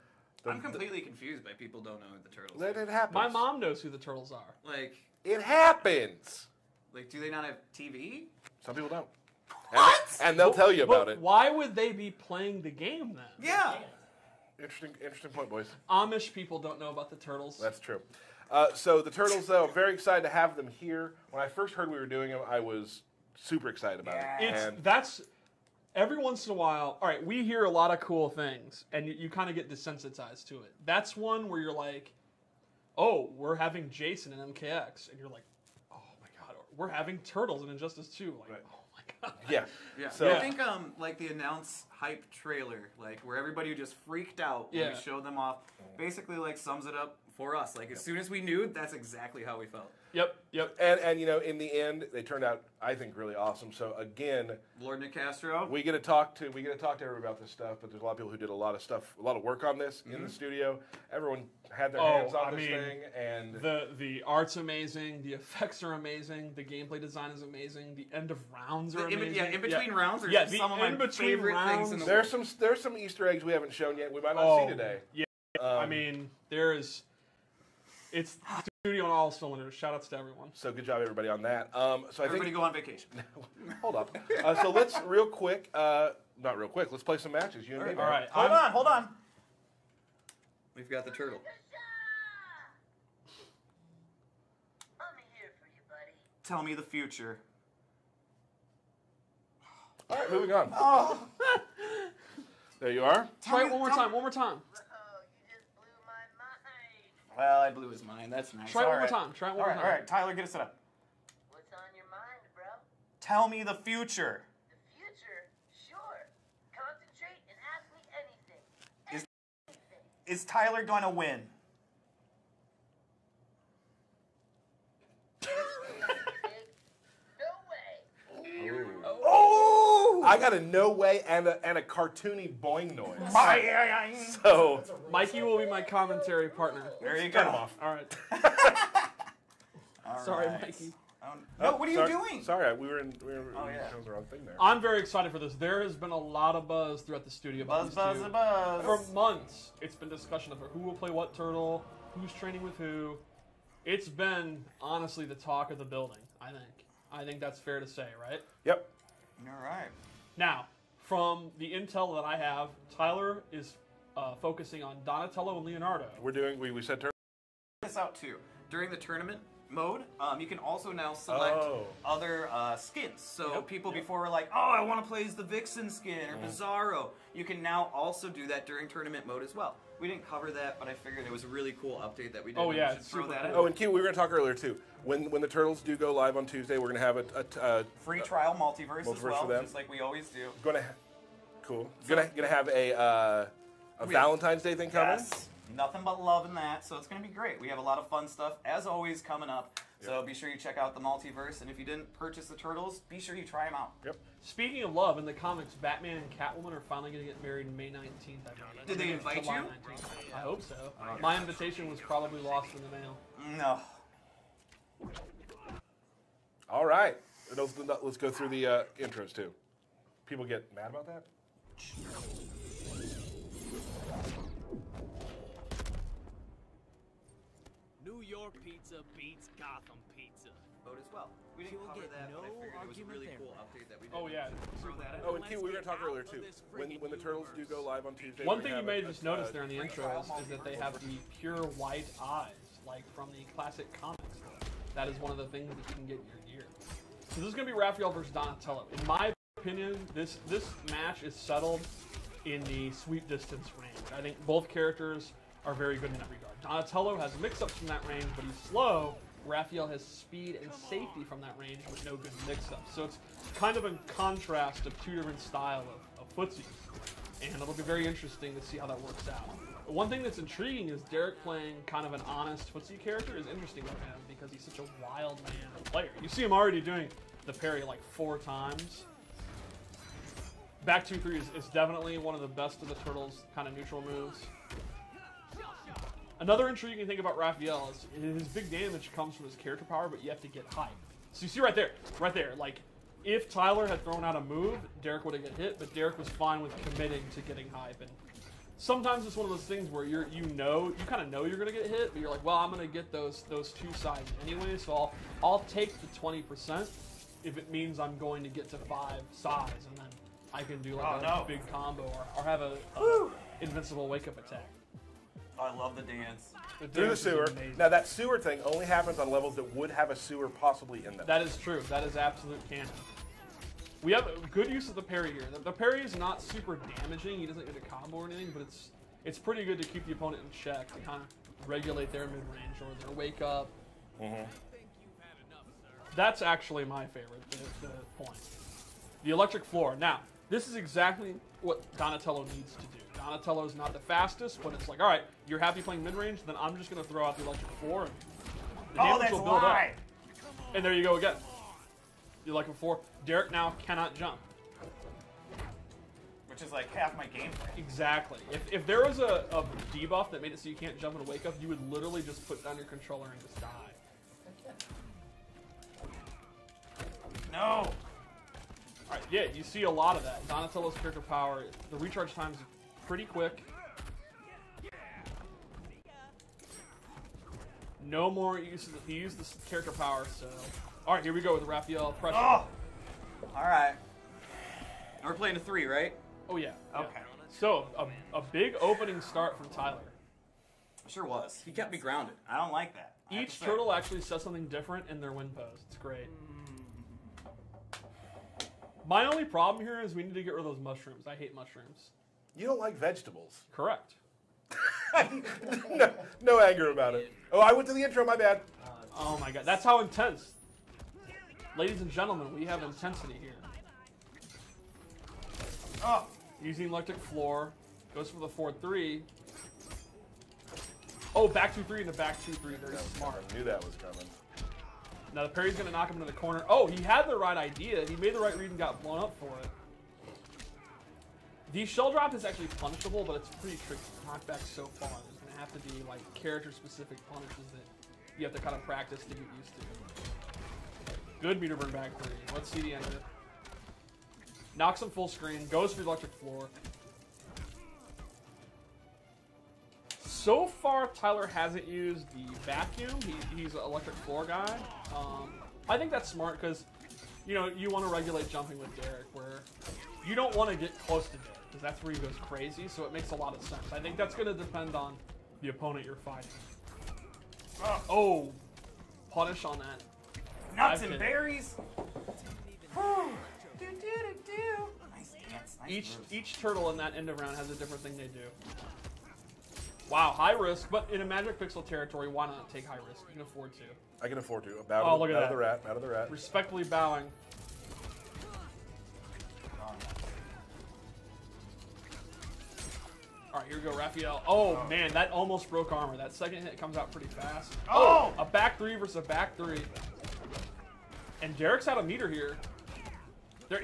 I'm completely confused by people don't know who the turtles it are. happens. My mom knows who the turtles are. Like, It happens. do they not have TV? Some people don't. What? And they'll tell you about But it. why would they be playing the game then? Yeah. Interesting point, boys. Amish people don't know about the turtles. That's true. So the Turtles, though, I'm very excited to have them here. When I first heard we were doing them, I was super excited about it. Yeah. And every once in a while, all right, we hear a lot of cool things, and you kind of get desensitized to it. That's one where you're like, oh, we're having Jason in MKX, and you're like, oh my god, we're having Turtles in Injustice 2. Like, oh my god. Yeah. Yeah. So I think like the announce hype trailer, like where everybody just freaked out when we showed them off, basically like sums it up for us. Like as soon as we knew, that's exactly how we felt. Yep, yep. And you know, in the end, they turned out, I think, really awesome. So again, Lord Nick Castro, we get to talk to everybody about this stuff. But there's a lot of people who did a lot of stuff, a lot of work on this in the studio. Everyone had their hands on this thing, and the art's amazing, the effects are amazing, the gameplay design is amazing, the end of rounds are amazing. In between rounds are some of my favorite things in the world. There's some Easter eggs we haven't shown yet. We might not see today. Yeah, I mean, it's studio on all cylinders. Shout outs to everyone. So good job, everybody, on that. So Everybody go on vacation. Hold up. So let's not real quick. Let's play some matches. You and me. All right. Hold on. We've got the turtle. I'm here for you, buddy. Tell me the future. All right, moving on. Oh. There you are. Try it one more time. Oh, you just blew my mind. Well, I blew his mind. That's nice. Try it one more time. Try it one more time. All right. Tyler, get us set up. What's on your mind, bro? Tell me the future. The future? Sure. Concentrate and ask me anything. Is Tyler going to win? No way. Oh! I got a no way and a cartoony boing noise. So Mikey will be my commentary partner. There you turn him go. off. All right. All Sorry, right. Mikey. No, what are you doing? Sorry, we were in yeah. the wrong thing there. I'm very excited for this. There has been a lot of buzz throughout the studio about Buzz. these two. For months, it's been discussion of who will play what turtle, who's training with who. It's been, honestly, the talk of the building, I think. I think that's fair to say, right? Yep. All right. Now, from the intel that I have, Tyler is focusing on Donatello and Leonardo. We said turn. This out too. During the tournament mode, you can also now select other skins. So people before were like, oh, I want to play as the Vixen skin or Bizarro. You can now also do that during tournament mode as well. We didn't cover that, but I figured it was a really cool update that we did. Oh, yeah, we should it's throw super that cool. in. Oh, and Q, we were going to talk earlier too. When the Turtles do go live on Tuesday, we're going to have a free trial multiverse as well, for them. just like we always do. Cool. Gonna have a Valentine's Day thing coming. Yes. Nothing but love in that, so it's going to be great. We have a lot of fun stuff, as always, coming up. So be sure you check out the multiverse, and if you didn't purchase the Turtles, be sure you try them out. Yep. Speaking of love, in the comics, Batman and Catwoman are finally going to get married May 19th, I believe. Did they invite July you? 19th. I hope so. My invitation was probably lost in the mail. No. All right. Let's go through the intros too. People get mad about that? New York pizza beats Gotham pizza. Vote as well. We didn't cover that, but I figured it was a really cool update that we did. Oh, yeah. Throw that in. Oh, and Q, we were going to talk earlier too. When the Turtles do go live on Tuesday. One thing you may have just noticed there in the intros is that they have the pure white eyes, like from the classic comics. That is one of the things that you can get in your gear. So this is going to be Raphael versus Donatello. In my opinion, this match is settled in the sweep distance range. I think both characters are very good in that regard. Donatello has mix-ups from that range, but he's slow. Raphael has speed and safety from that range, but no good mix-ups. So it's kind of a contrast of two different styles of footsies. And it'll be very interesting to see how that works out. One thing that's intriguing is Derek playing kind of an honest footsie character is interesting to him because he's such a wild man player. You see him already doing the parry like 4 times. Back 2-3 is definitely one of the best of the Turtles' kind of neutral moves. Another intriguing thing about Raphael is his big damage comes from his character power, but you have to get hype. So you see right there, like if Tyler had thrown out a move, Derek would have get hit, but Derek was fine with committing to getting hype. And sometimes it's one of those things where you kind of know you're gonna get hit, but you're like, well, I'm gonna get those 2 sides anyway, so I'll take the 20% if it means I'm going to get to 5 sides, and then I can do like a big combo or have a invincible wake up attack. I love the dance. Through the sewer. Now that sewer thing only happens on levels that would have a sewer possibly in them. That is true. That is absolute canon. We have a good use of the parry here. The parry is not super damaging. He doesn't get a combo or anything, but it's pretty good to keep the opponent in check to kind of regulate their mid-range or their wake-up. That's actually my favorite, the point. The electric floor. Now, this is exactly what Donatello needs to do. Donatello's not the fastest, but it's like, all right, you're happy playing mid-range, then I'm just going to throw out the electric floor, and the damage will build up. And there you go again. The electric floor. Derek now cannot jump. Which is like half my gameplay. Exactly. If there was a debuff that made it so you can't jump in a wake up, you would literally just put down your controller and just die. No! Alright, yeah, you see a lot of that. Donatello's character power, the recharge time's pretty quick. No more use of he used this character power, so. Alright, here we go with Raphael pressure. Oh! Alright. We're playing a 3, right? Oh yeah. Okay. Yeah. So, a big opening start from Tyler. Sure was. He kept me grounded. I don't like that. Each turtle actually says something different in their win pose. It's great. My only problem here is we need to get rid of those mushrooms. I hate mushrooms. You don't like vegetables. Correct. No anger about it. Oh, I went to the intro, my bad. Oh my god, that's how intense. Ladies and gentlemen, we have intensity here. Oh! Using electric floor. Goes for the 4-3. Oh, back 2-3 and a back 2-3. Very smart. I knew that was coming. Now the parry's going to knock him into the corner. Oh, he had the right idea. He made the right read and got blown up for it. The shell drop is actually punishable, but it's pretty tricky to knock back so far. There's going to have to be like character-specific punishes that you have to kind of practice to get used to. Good meter burn back 3. Let's see the end of it. Knocks him full screen. Goes for the electric floor. So far, Tyler hasn't used the vacuum. He's an electric floor guy. I think that's smart because, you know, you want to regulate jumping with Derek where you don't want to get close to Derek because that's where he goes crazy, so it makes a lot of sense. I think that's going to depend on the opponent you're fighting. Oh, punish on that. Nuts and berries! Nice dance. Nice Each turtle in that end of round has a different thing they do. Wow, high risk, but in a Magic Pixel territory, why not take high risk? You can afford to. I can afford to. Look at out that. Of the rat. Out of the rat. Respectfully bowing. All right, here we go, Raphael. Oh, man, that almost broke armor. That second hit comes out pretty fast. Oh! A back 3 versus a back 3. And Derek's out of meter here.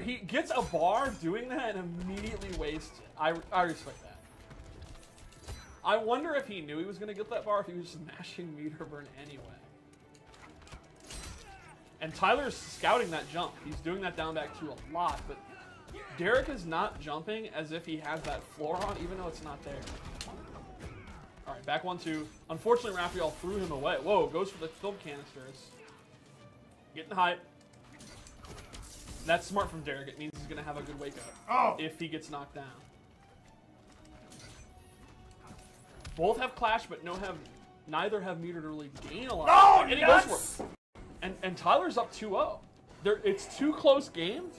He gets a bar doing that and immediately wastes it. I respect that. I wonder if he knew he was going to get that bar, if he was smashing meter burn anyway. And Tyler's scouting that jump. He's doing that down back 2 a lot, but Derek is not jumping as if he has that floor on, even though it's not there. All right, back 1-2. Unfortunately, Raphael threw him away. Whoa, goes for the film canisters. Getting hype. That's smart from Derek. It means he's going to have a good wake-up if he gets knocked down. Both have clash, but neither have meter to really gain a lot. Oh, and he yes! goes for it. And Tyler's up 2-0. It's 2 close games,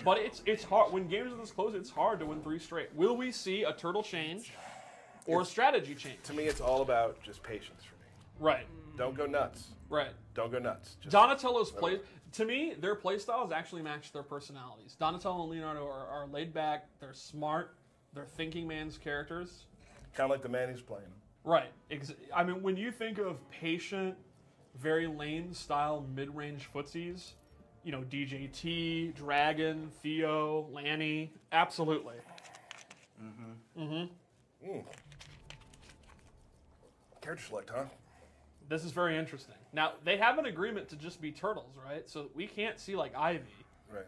but it's hard. When games are this close, it's hard to win 3 straight. Will we see a turtle change or a strategy change? To me, it's all about just patience for me. Right. Don't go nuts. Right. Don't go nuts. Just Donatello's play, to me, their play styles actually match their personalities. Donatello and Leonardo are laid back, they're smart, they're thinking man's characters. kind of like the man he's playing. Right. I mean, when you think of patient, very lane style mid-range footsies, you know, DJT, Dragon, Theo, Lanny, absolutely. Character select, huh? This is very interesting. Now, they have an agreement to just be turtles, right? So we can't see, like, Ivy. Right.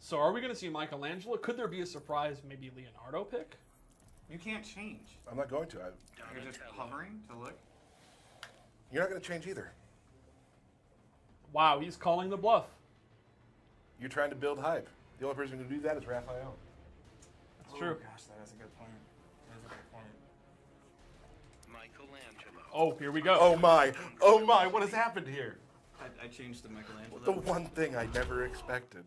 So are we going to see Michelangelo? Could there be a surprise, maybe Leonardo pick? You can't change. I'm not going to. You're just hovering to look. You're not going to change either. Wow, he's calling the bluff. You're trying to build hype. The only person who can do that is Raphael. That's true. Gosh, that is a good point. That is a good point. Michelangelo. Oh, here we go. Oh my! Oh my! What has happened here? I changed to Michelangelo. The one thing I never expected.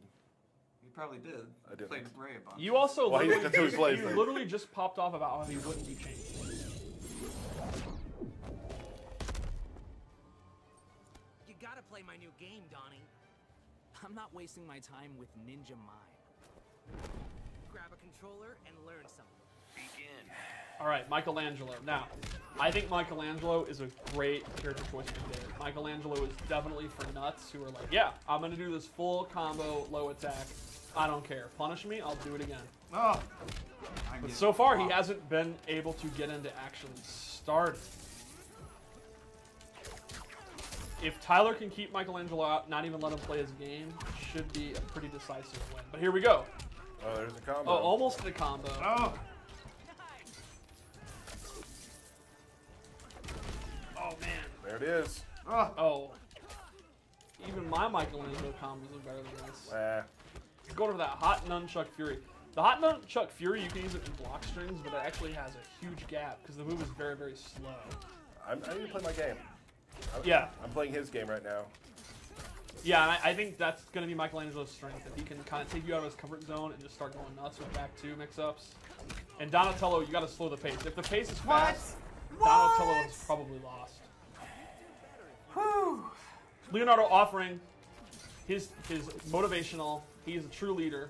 You probably did. I didn't. Played Ray a bunch. You also Well, literally, that's who he plays you with. literally just popped off about how he wouldn't be changed. You gotta play my new game, Donnie. I'm not wasting my time with Ninja Mime. Grab a controller and learn something. Begin. All right, Michelangelo. Now, I think Michelangelo is a great character choice for Dave. Michelangelo is definitely for nuts who are like, yeah, I'm going to do this full combo, low attack. I don't care. Punish me, I'll do it again. Oh. But so far, he hasn't been able to get into actually starting. If Tyler can keep Michelangelo out, not even let him play his game, it should be a pretty decisive win. But here we go. Oh, there's a combo. Oh, almost a combo. Oh. Oh, man. There it is. Oh. Even my Michelangelo combos are better than this. Going for that Hot Nunchuck Fury. The Hot Nunchuck Fury, you can use it in block strings, but it actually has a huge gap because the move is very, very slow. I need to play my game. Yeah. I'm playing his game right now. Yeah, and I think that's going to be Michelangelo's strength. If he can kind of take you out of his comfort zone and just start going nuts with back two mix-ups. And Donatello, you got to slow the pace. If the pace is fast, Donatello is probably lost. Whew. Leonardo offering his motivational. He is a true leader.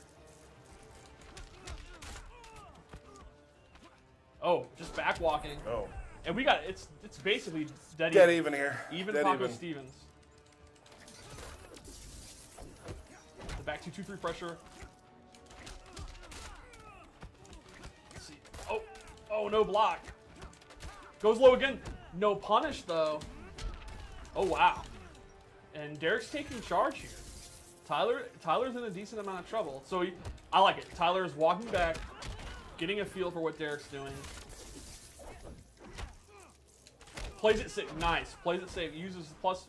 Oh, just back walking. Oh. And we got it's basically dead even here. Even Dead Paco even. Stevens. The back 2-2-3 pressure. Let's see. Oh, no block. Goes low again. No punish though. Oh wow. And Derek's taking charge here. Tyler's in a decent amount of trouble. So I like it. Tyler's walking back, getting a feel for what Derek's doing. Plays it safe. Nice. Plays it safe. Uses the plus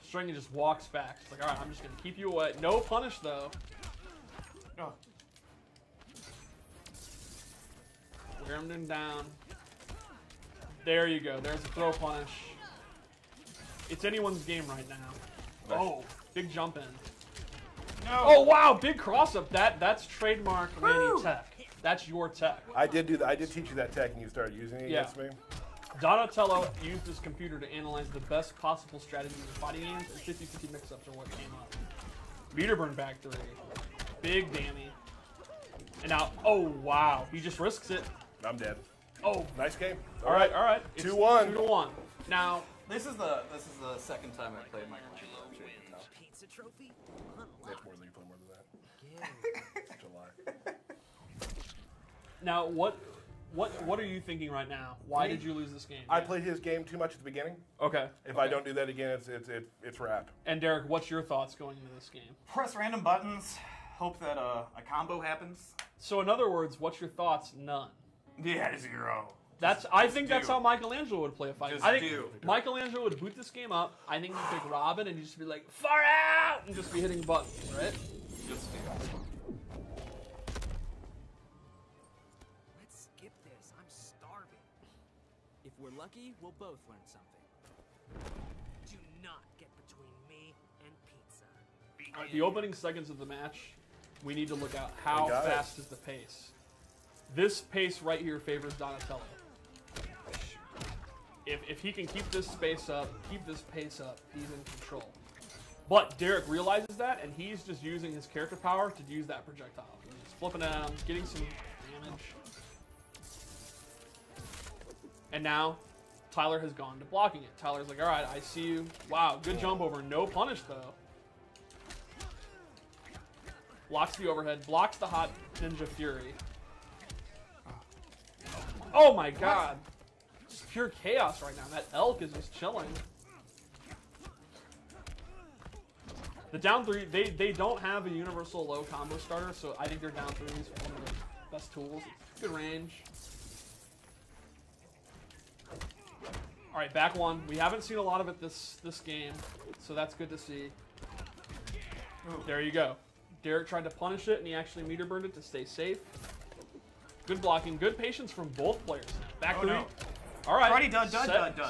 string and just walks back. It's like, all right, I'm just going to keep you away. No punish, though. Oh. Wear him down. There you go. There's a throw punish. It's anyone's game right now. Oh, big jump in. No. Oh, wow. Big cross-up. That's trademark Randy tech. That's your tech. I did do that. I did teach you that tech, and you started using it against me. Donatello used his computer to analyze the best possible strategies in fighting games, and 50-50 mix-ups are what came up. Meter burn back 3. Big dammy. And now, oh, wow. He just risks it. I'm dead. Oh. Nice game. All right. 2-1. 2-1. Now, This is the second time I played Michelangelo. Pizza trophy? That's more than you play more than that. July. now what are you thinking right now? Why did you lose this game? I played his game too much at the beginning. Okay. If I don't do that again, it's wrap. And Derek, what's your thoughts going into this game? Press random buttons. Hope that a combo happens. So in other words, what's your thoughts? None. Yeah, 0. I think that's how Michelangelo would play a fight. Just I think do. Michelangelo would boot this game up. I think he'd pick Robin and just be like, far out! And just be hitting buttons, right? Just do. Let's skip this. I'm starving. If we're lucky, we'll both learn something. Do not get between me and pizza. All right, the opening seconds of the match, we need to look out how fast is the pace. This pace right here favors Donatello. If he can keep this pace up, he's in control. But Derek realizes that, and he's just using his character power to use that projectile. He's just flipping it out, getting some damage. And now, Tyler has gone to blocking it. Tyler's like, all right, I see you. Wow, good jump over. No punish, though. Blocks the overhead, blocks the Hot Ninja Fury. Oh my god. Just pure chaos right now. That elk is just chilling. The down 3, they don't have a universal low combo starter, so I think their down 3 is one of the best tools. It's good range. Alright, back 1. We haven't seen a lot of it this game, so that's good to see. There you go. Derek tried to punish it, and he actually meter burned it to stay safe. Good blocking, good patience from both players. Back 3. No. All right. Already done.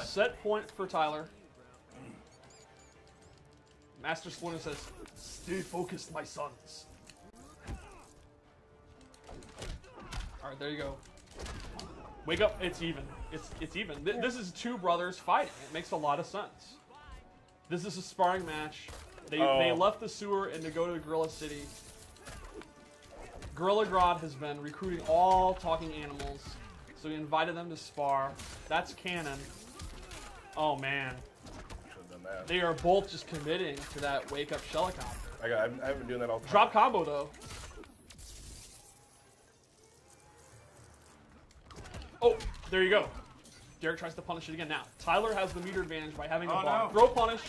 Set point for Tyler. Master Splinter says, "Stay focused, my sons." All right, there you go. Wake up. It's even. It's even. This is two brothers fighting. It makes a lot of sense. This is a sparring match. They left the sewer and to go to the Gorilla City. Gorilla Grodd has been recruiting all talking animals, so he invited them to spar. That's canon. Oh man. Should've done that. They are both just committing to that wake up Shellicopter. I haven't been doing that all the time. Drop combo though. Oh, there you go. Derek tries to punish it again. Now, Tyler has the meter advantage by having a bar. Throw punish.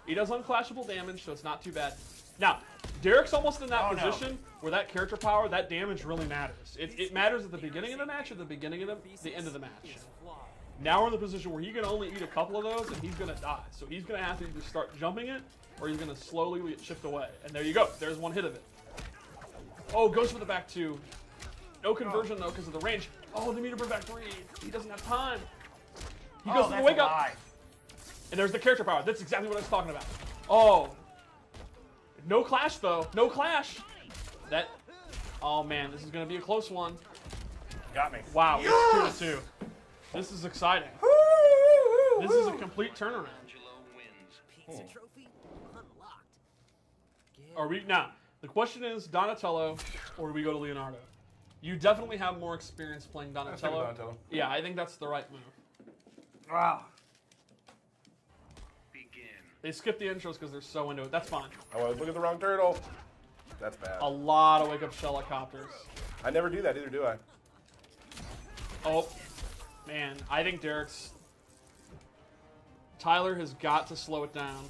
He does unclashable damage, so it's not too bad. Now, Derek's almost in that position where that character power, that damage really matters. It matters at the beginning of the match or the beginning of the end of the match. Now we're in the position where he can only eat a couple of those and he's going to die. So he's going to have to either start jumping it or he's going to slowly shift away. And there you go. There's one hit of it. Oh, goes for the back two. No conversion, though, because of the range. Oh, the meter burn back three. He doesn't have time. He goes for the wake up. And there's the character power. That's exactly what I was talking about. Oh. No clash, though. No clash. That. Oh, man. This is going to be a close one. Got me. Wow. It's 2-2. This is exciting. This is a complete turnaround. Pizza trophy unlocked. Are we now? The question is Donatello, or do we go to Leonardo? You definitely have more experience playing Donatello. Donatello. Yeah, I think that's the right move. Wow. Begin. They skip the intros because they're so into it. That's fine. Oh, I was looking at the wrong turtle. That's bad. A lot of wake-up Shellicopters. I never do that either, do I? Oh, man. I think Tyler has got to slow it down.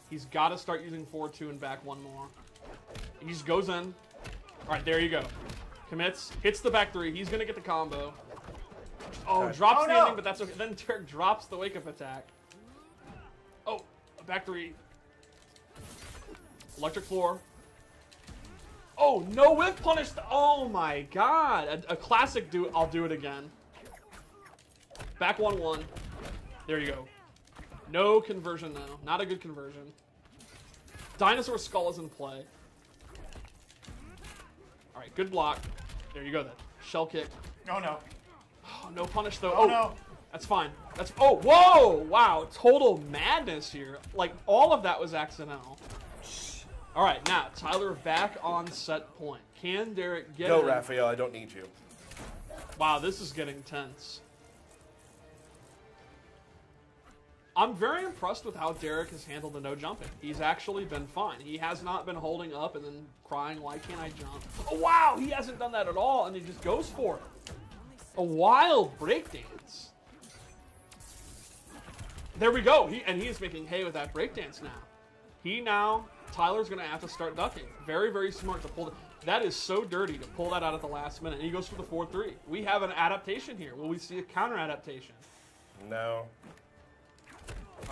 He's got to start using 4-2 and back one more. He just goes in. All right, there you go. Commits, hits the back three. He's going to get the combo. Oh, drops the ending, but that's okay. Then Derek drops the wake-up attack. Oh, back three. Electric floor. Oh, no whiff punish. Oh, my God. A classic I'll do it again. Back 1-1. There you go. No conversion, though. Not a good conversion. Dinosaur Skull is in play. All right, good block. There you go, then. Shell kick. Oh, no. Oh, no punish, though. Oh, no. That's fine. That's. Oh, whoa! Wow, total madness here. Like, all of that was accidental. All right, now, Tyler back on set point. Can Derek get Go, it? Raphael. I don't need you. Wow, this is getting tense. I'm very impressed with how Derek has handled the no jumping. He's actually been fine. He has not been holding up and then crying, why can't I jump? Oh, wow, he hasn't done that at all, and he just goes for it. A wild breakdance. There we go. He is making hay with that breakdance now. Tyler's going to have to start ducking. Very, very smart to pull it. That is so dirty to pull that out at the last minute. And he goes for the 4-3. We have an adaptation here. Will we see a counter adaptation? No.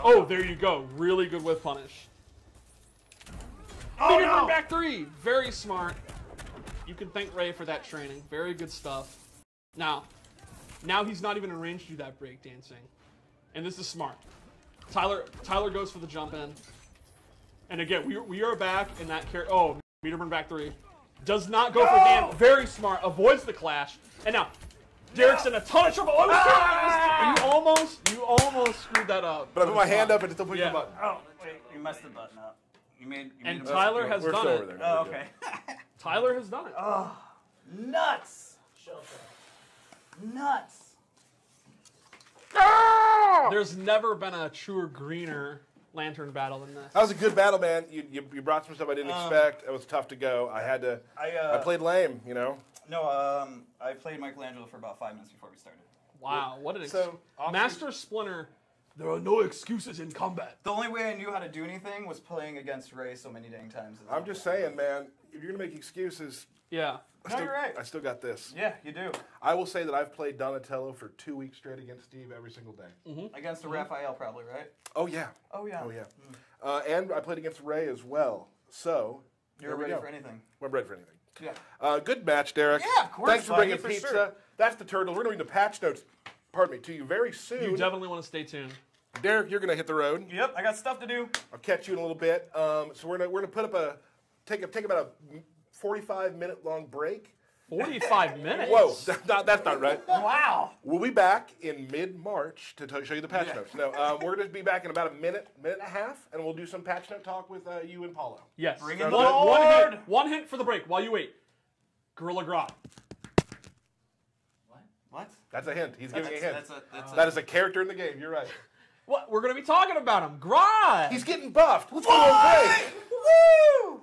Oh, there you go. Really good whiff punish. Oh, no! no! Back three. Very smart. You can thank Ray for that training. Very good stuff. Now he's not even in range to do that breakdancing. And this is smart. Tyler goes for the jump in. And again, we are back in that character. Oh, meter burn back three. Does not go for damage. Very smart. Avoids the clash. And now, Derek's in a ton of trouble. Oh, you almost screwed that up. But I put my hand up and it still pushed the button. Oh, wait, you messed the button up. You made and Tyler has done it. There. Oh, okay. Tyler has done it. Oh, nuts. Nuts. There's never been a truer, greener Lantern battle than this. That was a good battle, man. You brought some stuff I didn't expect. It was tough to go. I played lame, you know. No, I played Michelangelo for about 5 minutes before we started. Wow, what an So, Master Splinter. There are no excuses in combat. The only way I knew how to do anything was playing against Ray so many dang times. I'm just saying, man, if you're going to make excuses, Yeah. No, you're right. I still got this. Yeah, you do. I will say that I've played Donatello for 2 weeks straight against Steve every single day. Against a Raphael, probably, right? Oh, yeah. Oh, yeah. Oh, yeah. And I played against Ray as well. So, You're ready for anything. We're ready for anything. Yeah. Good match, Derek. Yeah, of course, Thanks for buddy, bringing for pizza. sure. That's the turtle. We're going to read the patch notes, to you very soon. You definitely want to stay tuned. Derek, you're going to hit the road. Yep, I got stuff to do. I'll catch you in a little bit. So we're gonna put up take about a 45-minute long break. 45 minutes? Whoa, that's not right. Wow. We'll be back in mid-March to show you the patch notes. No, we're going to be back in about a minute and a half, and we'll do some patch note talk with you and Paulo. Yes. Bring it on. One hint for the break while you wait. Gorilla Grodd. What? That's a hint. He's giving a hint. That's That is a character in the game. You're right. What? We're going to be talking about him. Grodd! He's getting buffed. Let's go on break. Woo!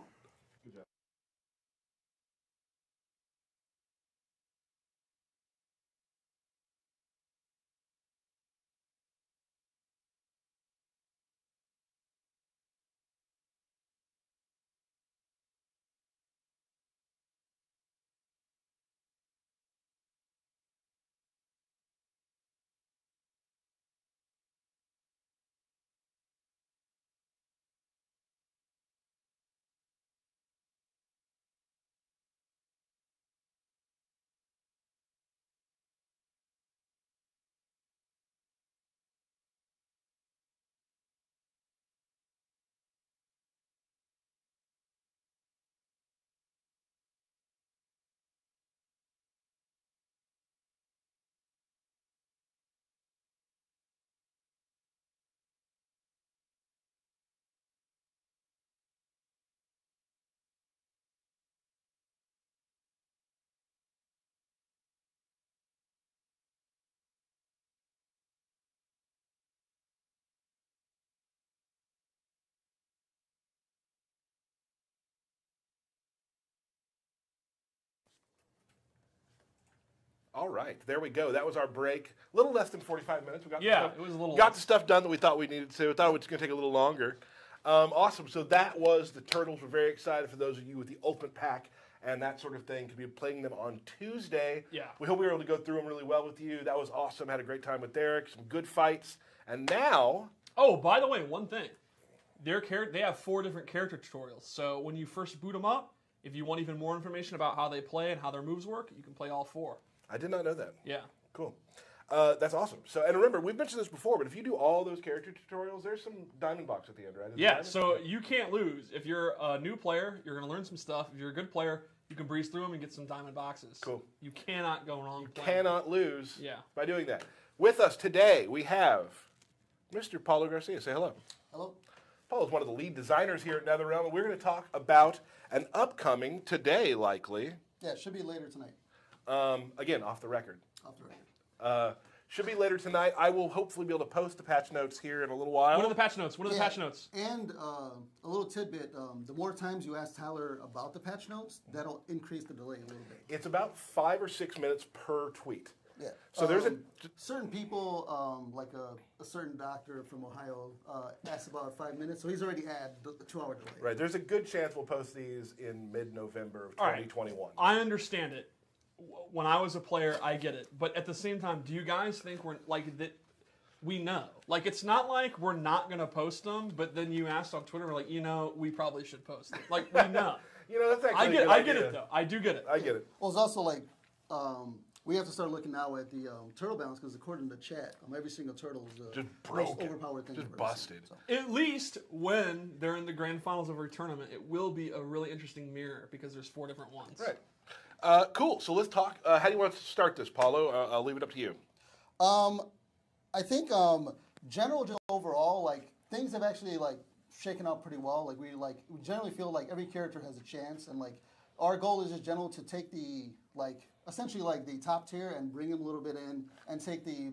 All right, there we go. That was our break. A little less than 45 minutes. We got it was a little got the stuff done that we thought we needed to. I thought it was going to take a little longer. Awesome. So that was the Turtles. We're very excited for those of you with the Ultimate Pack and that sort of thing to be playing them on Tuesday. Yeah. We hope we were able to go through them really well with you. That was awesome. Had a great time with Derek. Some good fights. And now... Oh, by the way, one thing. They have 4 different character tutorials. So when you first boot them up, if you want even more information about how they play and how their moves work, you can play all 4. I did not know that. Yeah. Cool. That's awesome. So, and remember, we've mentioned this before, but if you do all those character tutorials, there's some diamond box at the end, right? Yeah, so you can't lose. If you're a new player, you're going to learn some stuff. If you're a good player, you can breeze through them and get some diamond boxes. Cool. You cannot go wrong. You cannot lose Yeah. by doing that. With us today, we have Mr. Paulo Garcia. Say hello. Hello. Paulo is one of the lead designers here at NetherRealm, and we're going to talk about an upcoming, today likely. Yeah, it should be later tonight. Again, off the record. Off the record. Should be later tonight. I will hopefully be able to post the patch notes here in a little while. What are the patch notes? What are the patch notes? And a little tidbit, the more times you ask Tyler about the patch notes, that'll increase the delay a little bit. It's about 5 or 6 minutes per tweet. Yeah. So there's certain people, like a certain doctor from Ohio, asked about 5 minutes, so he's already had the 2-hour delay. Right. There's a good chance we'll post these in mid-November of 2021. Right. I understand it. When I was a player, I get it. But at the same time, do you guys think we're like that? We know. Like, it's not like we're not going to post them, but then you asked on Twitter, we're like, we probably should post it. Like, we know. That's actually I get it, though. I do get it. I get it. Well, it's also like, we have to start looking now at the turtle balance, because according to chat, every single turtle is just most overpowered thing. Just busted. So. At least when they're in the grand finals of our tournament, it will be a really interesting mirror, because there's 4 different ones. Right. Cool. So let's talk. How do you want to start this, Paulo? I'll leave it up to you. I think general overall, like, things have actually like shaken out pretty well. Like we generally feel like every character has a chance, and like our goal is just general to take the essentially like the top tier and bring them a little bit in, and take the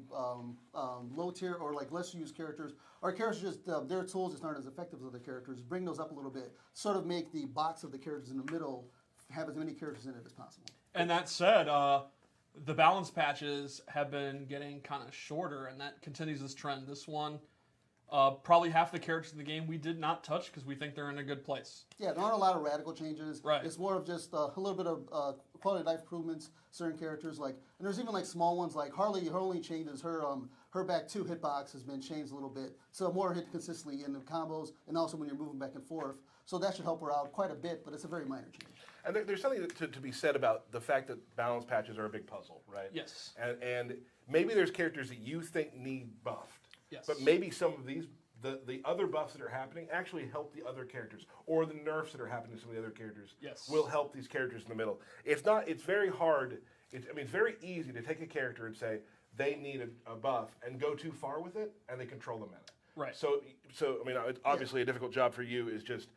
low tier or like less used characters. Our characters just their tools just aren't as effective as other characters. Bring those up a little bit, sort of make the box of the characters in the middle have as many characters in it as possible. And that said, the balance patches have been getting kind of shorter, and that continues this trend. This one, probably half the characters in the game we did not touch because we think they're in a good place. Yeah, there aren't a lot of radical changes. Right. It's more of just a little bit of quality of life improvements. Certain characters, and there's even like small ones like Harley. Her only changes her back 2 hitbox has been changed a little bit, so more hit consistently in the combos, and also when you're moving back and forth. So that should help her out quite a bit, but it's a very minor change. And there's something to be said about the fact that balance patches are a big puzzle, right? Yes. And maybe there's characters that you think need buffed. Yes. But maybe some of these, the other buffs that are happening actually help the other characters, or the nerfs that are happening to some of the other characters will help these characters in the middle. It's very hard. It's very easy to take a character and say they need a buff and go too far with it, and they control the meta. Right. So I mean, it's obviously a difficult job for you is just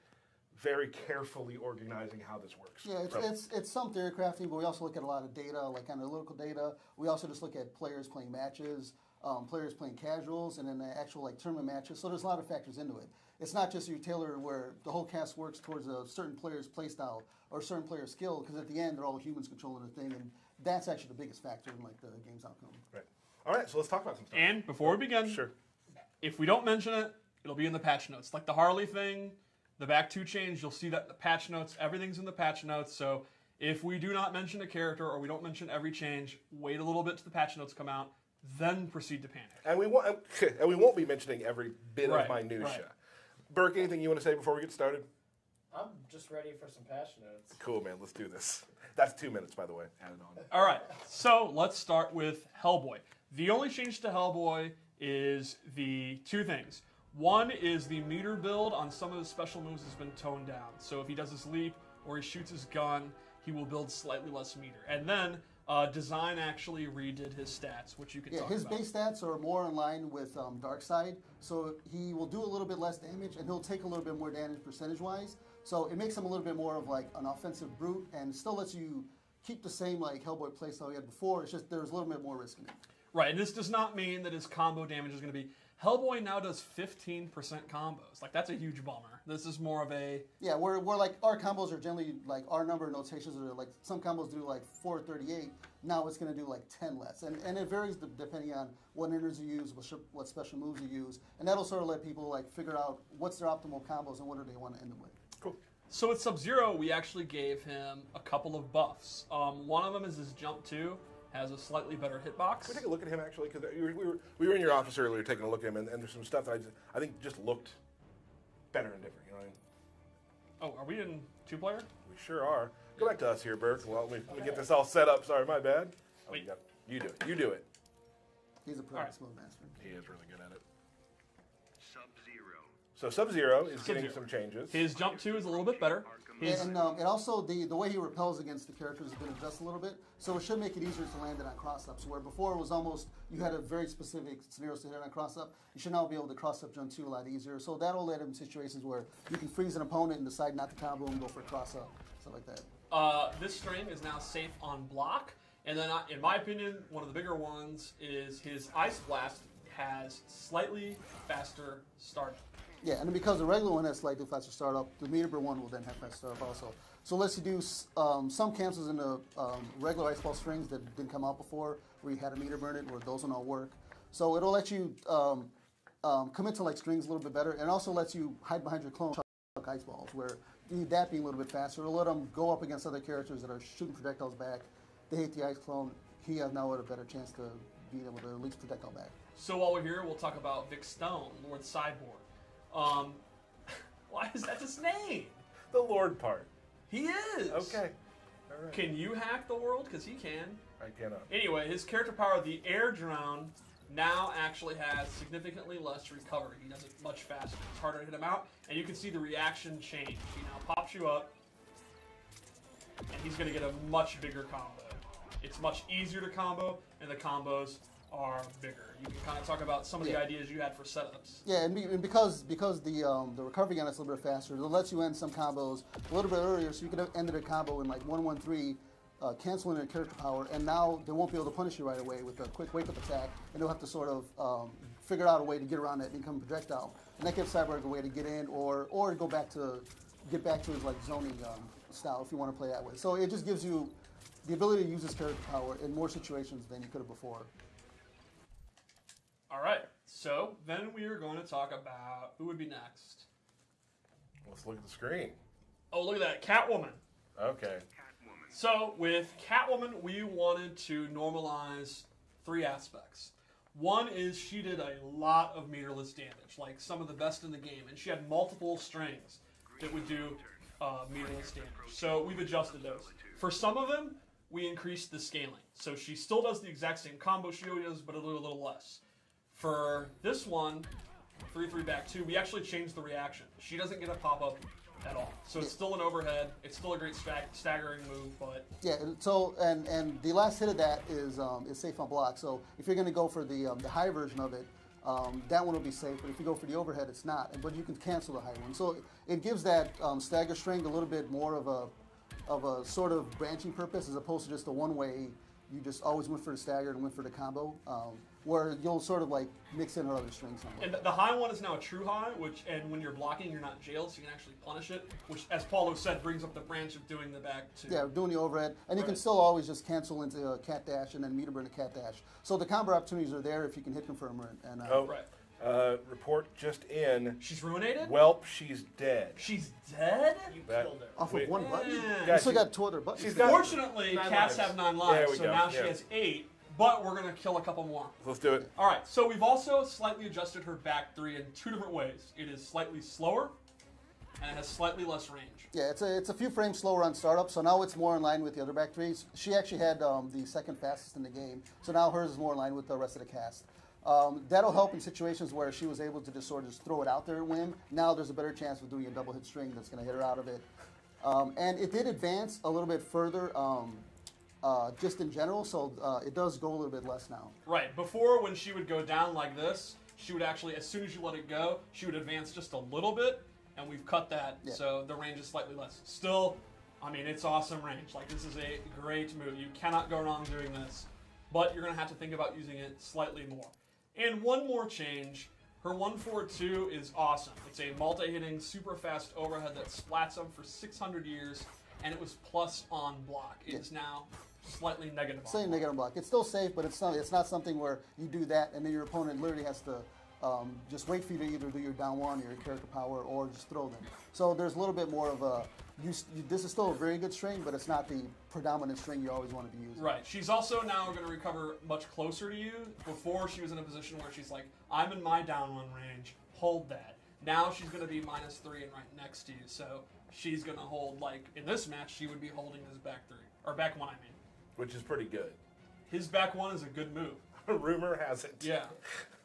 very carefully organizing how this works. Yeah, it's some theory crafting, but we also look at a lot of data, like analytical data. We also just look at players playing matches, players playing casuals, and then the actual like tournament matches. So there's a lot of factors into it. It's not just you tailor where the whole cast works towards a certain player's playstyle or a certain player's skill, because at the end they're all humans controlling the thing, and that's actually the biggest factor in like the game's outcome. Right. All right, so let's talk about some stuff. And before we begin, if we don't mention it, it'll be in the patch notes. Like the Harley thing, the back 2 change, you'll see that in the patch notes. Everything's in the patch notes. So if we do not mention a character or we don't mention every change, wait a little bit till the patch notes come out, then proceed to panic. And we won't be mentioning every bit of minutia. Right. Burke, anything you want to say before we get started? I'm just ready for some patch notes. Cool, man. Let's do this. That's 2 minutes, by the way. Added on. All right. So let's start with Hellboy. The only change to Hellboy is the 2 things. One is the meter build on some of his special moves has been toned down. So if he does his leap or he shoots his gun, he will build slightly less meter. And then Design actually redid his stats, which you can talk about. His base stats are more in line with Darkseid, so he will do a little bit less damage, and he'll take a little bit more damage percentage-wise. So it makes him a little bit more of like an offensive brute, and still lets you keep the same like Hellboy playstyle he had before. It's just there's a little bit more risk in it. Right, and this does not mean that his combo damage is going to be... Hellboy now does 15% combos. Like, that's a huge bummer. This is more of a... Yeah, we're like, our combos are generally, like, our number of notations are, like, some combos do, like, 438. Now it's going to do, like, 10 less. And it varies depending on what enters you use, what special moves you use. And that'll sort of let people, like, figure out what's their optimal combos and what do they want to end them with. Cool. So with Sub-Zero, we actually gave him a couple of buffs. One of them is his Jump 2. Has a slightly better hitbox. Can we take a look at him, actually? Because we were in your office earlier taking a look at him, and there's some stuff that I think just looked better and different. You know what I mean? Oh, are we in 2-player? We sure are. Go back to us here, Burke. Well, let me get this all set up. Sorry, my bad. Oh, Wait. You do it. You do it. He's a pro skill master. He is really good at it. Sub-Zero. So Sub-Zero is getting some changes. His Jump 2 is a little bit better. And also the way he repels against the characters has been adjusted a little bit, so it should make it easier to land it on cross-ups, where before it was almost, you had a very specific scenarios to hit on cross-up. You should now be able to cross-up Jump 2 a lot easier, so that'll let him in situations where you can freeze an opponent and decide not to combo and go for a cross-up, stuff like that. This string is now safe on block, and then in my opinion, one of the bigger ones is his Ice Blast has slightly faster startup. Yeah, and because the regular one has slightly faster startup, the meter burn one will then have faster startup also. So let's do some cancels in the regular ice ball strings that didn't come out before, where you had a meter burn it, where those will not work. So it'll let you commit to like strings a little bit better, and also lets you hide behind your clone chuck ice balls, where that being a little bit faster, it'll let them go up against other characters that are shooting projectiles back. They hate the ice clone. He has now a better chance to be able to at least projectile back. So while we're here, we'll talk about Vic Stone, Lord Sideboard. Why is that his name? The Lord part. He is. Okay. All right. Can you hack the world? Because he can. I cannot. Anyway, his character power, the Air Drone, now actually has significantly less recovery. He does it much faster. It's harder to hit him out, and you can see the reaction change. He now pops you up, and he's going to get a much bigger combo. It's much easier to combo, and the combos are bigger. You can kind of talk about some of the ideas you had for setups. Yeah, and because the recovery on it's a little bit faster, it lets you end some combos a little bit earlier, so you could have ended a combo in like 1-1-3, canceling their character power, and now they won't be able to punish you right away with a quick wake-up attack, and they'll have to sort of figure out a way to get around that incoming projectile, and that gives Cyborg a way to get in or get back to his like zoning style if you want to play that way. So it just gives you the ability to use his character power in more situations than you could have before. All right, so then we are going to talk about who would be next. Let's look at the screen. Oh, look at that, Catwoman. Okay. Catwoman. So with Catwoman, we wanted to normalize 3 aspects. One is she did a lot of meterless damage, like some of the best in the game, and she had multiple strings that would do meterless damage. So we've adjusted those. For some of them, we increased the scaling. So she still does the exact same combo she always does, but a little less. For this one, 3-3 back 2, we actually changed the reaction. She doesn't get a pop-up at all. So it's still an overhead. It's still a great staggering move, but... Yeah, so, and the last hit of that is safe on block. So if you're going to go for the high version of it, that one will be safe, but if you go for the overhead, it's not. But you can cancel the high one. So it gives that stagger string a little bit more of a sort of branching purpose as opposed to just a one-way. You just always went for the stagger and went for the combo, where you'll sort of like mix in her other strings. And the high one is now a true high, and when you're blocking, you're not jailed, so you can actually punish it, which, as Paulo said, brings up the branch of doing the back two. Yeah, doing the overhead, and you can still always just cancel into a cat dash and then meter burn a cat dash. So the combo opportunities are there if you can hit confirmer. And report just in. She's ruinated? Welp, she's dead. She's dead? You killed her. Off of one button? Yeah, You still got 2 other buttons. Fortunately, cats have 9 lives, so go. now she has 8, but we're going to kill a couple more. Let's do it. All right, so we've also slightly adjusted her back 3 in 2 different ways. It is slightly slower, and it has slightly less range. Yeah, it's a few frames slower on startup, so now it's more in line with the other back 3s. She actually had the second fastest in the game, so now hers is more in line with the rest of the cast. That'll help in situations where she was able to just sort of just throw it out there and win. Now there's a better chance of doing a double hit string that's going to hit her out of it. And it did advance a little bit further just in general, so it does go a little bit less now. Right. Before, when she would go down like this, she would actually, as soon as you let it go, she would advance just a little bit, and we've cut that, so the range is slightly less. Still, I mean, it's awesome range. Like, this is a great move. You cannot go wrong doing this, but you're going to have to think about using it slightly more. And one more change, her 142 is awesome. It's a multi-hitting, super fast overhead that splats them for 600 years, and it was plus on block. It is now slightly negative on Slightly negative block. It's still safe, but it's not something where you do that and then your opponent literally has to just wait for you to either do your down one or your character power or just throw them. So there's a little bit more of a, this is still a very good string, but it's not the predominant string you always want to be using. Right. She's also now going to recover much closer to you. Before, she was in a position where she's like, I'm in my down one range, hold that. Now she's going to be -3 and right next to you, so she's going to hold, like, in this match, she would be holding his back 3, or back 1, I mean. Which is pretty good. His back 1 is a good move. Rumor has it. Yeah.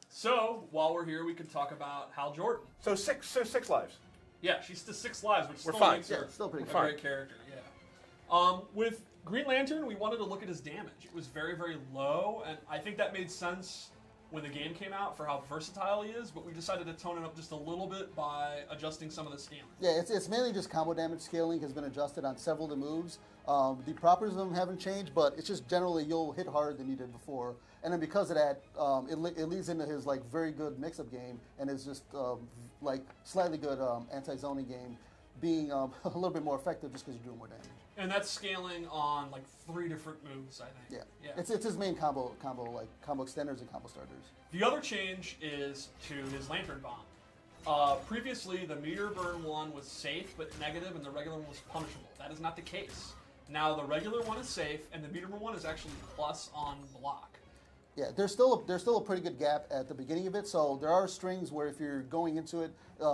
So, while we're here, we could talk about Hal Jordan. So six lives. Yeah, she's to 6 lives, which We're still fine. makes her still pretty a great character. Yeah. With Green Lantern, we wanted to look at his damage. It was very, very low, and I think that made sense when the game came out for how versatile he is, but we decided to tone it up just a little bit by adjusting some of the scaling. Yeah, it's mainly just combo damage scaling has been adjusted on several of the moves. The properties of them haven't changed, but it's just generally you'll hit harder than you did before. And then because of that, it leads into his like very good mix-up game and his just like slightly good anti-zoning game being a little bit more effective just because you're doing more damage. And that's scaling on like 3 different moves, I think. Yeah. It's his main combo extenders and combo starters. The other change is to his Lantern Bomb. Previously, the meter burn one was safe but negative, and the regular one was punishable. That is not the case. Now the regular one is safe, and the meter burn one is actually plus on block. Yeah, there's still a pretty good gap at the beginning of it. So there are strings where if you're going into it,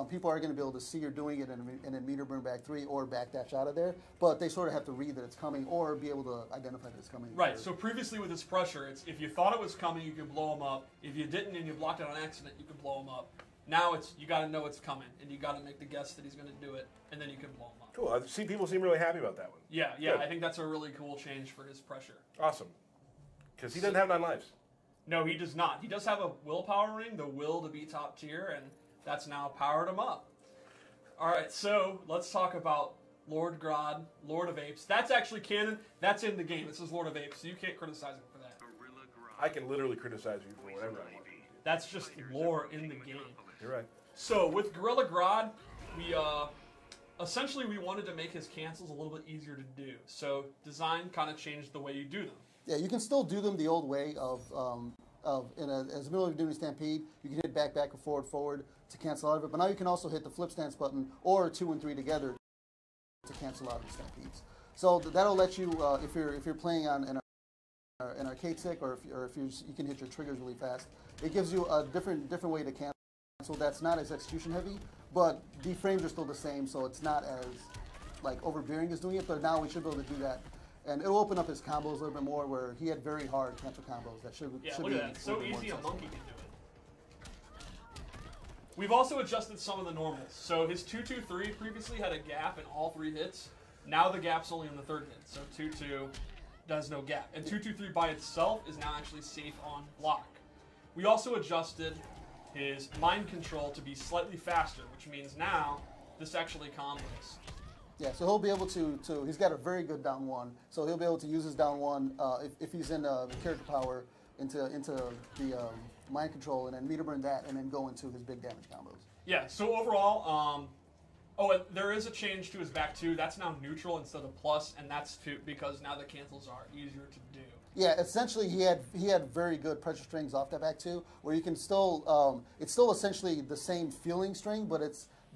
people are going to be able to see you're doing it and then meter burn back 3 or backdash out of there. But they sort of have to read that it's coming or be able to identify that it's coming. Right. So previously with this pressure, it's if you thought it was coming, you could blow them up. If you didn't and you blocked it on accident, you could blow them up. Now it's you got to know it's coming and you got to make the guess that he's going to do it, and then you can blow him up. Cool. I see people seem really happy about that one. Yeah. Good. I think that's a really cool change for his pressure. Awesome. Because he doesn't have 9 lives. No, he does not. He does have a willpower ring, the will to be top tier, and that's now powered him up. All right, so let's talk about Lord Grodd, Lord of Apes. That's actually canon. That's in the game. It says Lord of Apes, so you can't criticize him for that. I can literally criticize you for whatever I want. That's just lore in the game. You're right. So with Gorilla Grodd, we essentially we wanted to make his cancels a little bit easier to do. So design kind of changed the way you do them. Yeah, you can still do them the old way of as the middle of doing a stampede, you can hit back, back, or forward to cancel out of it. But now you can also hit the flip stance button or 2 and 3 together to cancel out of the stampedes. So that'll let you if you're playing on an arcade stick or if you can hit your triggers really fast. It gives you a different way to cancel. That's not as execution heavy, but the frames are still the same, so it's not as like overbearing as doing it. But now we should be able to do that. And it'll open up his combos a little bit more, where he had very hard cancel combos. That should look be at that. So easy a monkey can do it. We've also adjusted some of the normals. So his 2-2-3 previously had a gap in all 3 hits. Now the gap's only in the 3rd hit. So 2-2 does no gap. And 2-2-3 by itself is now actually safe on block. We also adjusted his mind control to be slightly faster, which means now this actually combos. Yeah, so he'll be able to he's got a very good down 1, so he'll be able to use his down 1 if he's in character power into the mind control, and then meter burn that, and then go into his big damage combos. Yeah, so overall, there is a change to his back 2. That's now neutral instead of plus, and that's because now the cancels are easier to do. Yeah, essentially he had very good pressure strings off that back 2, where you can still it's still essentially the same feeling string, but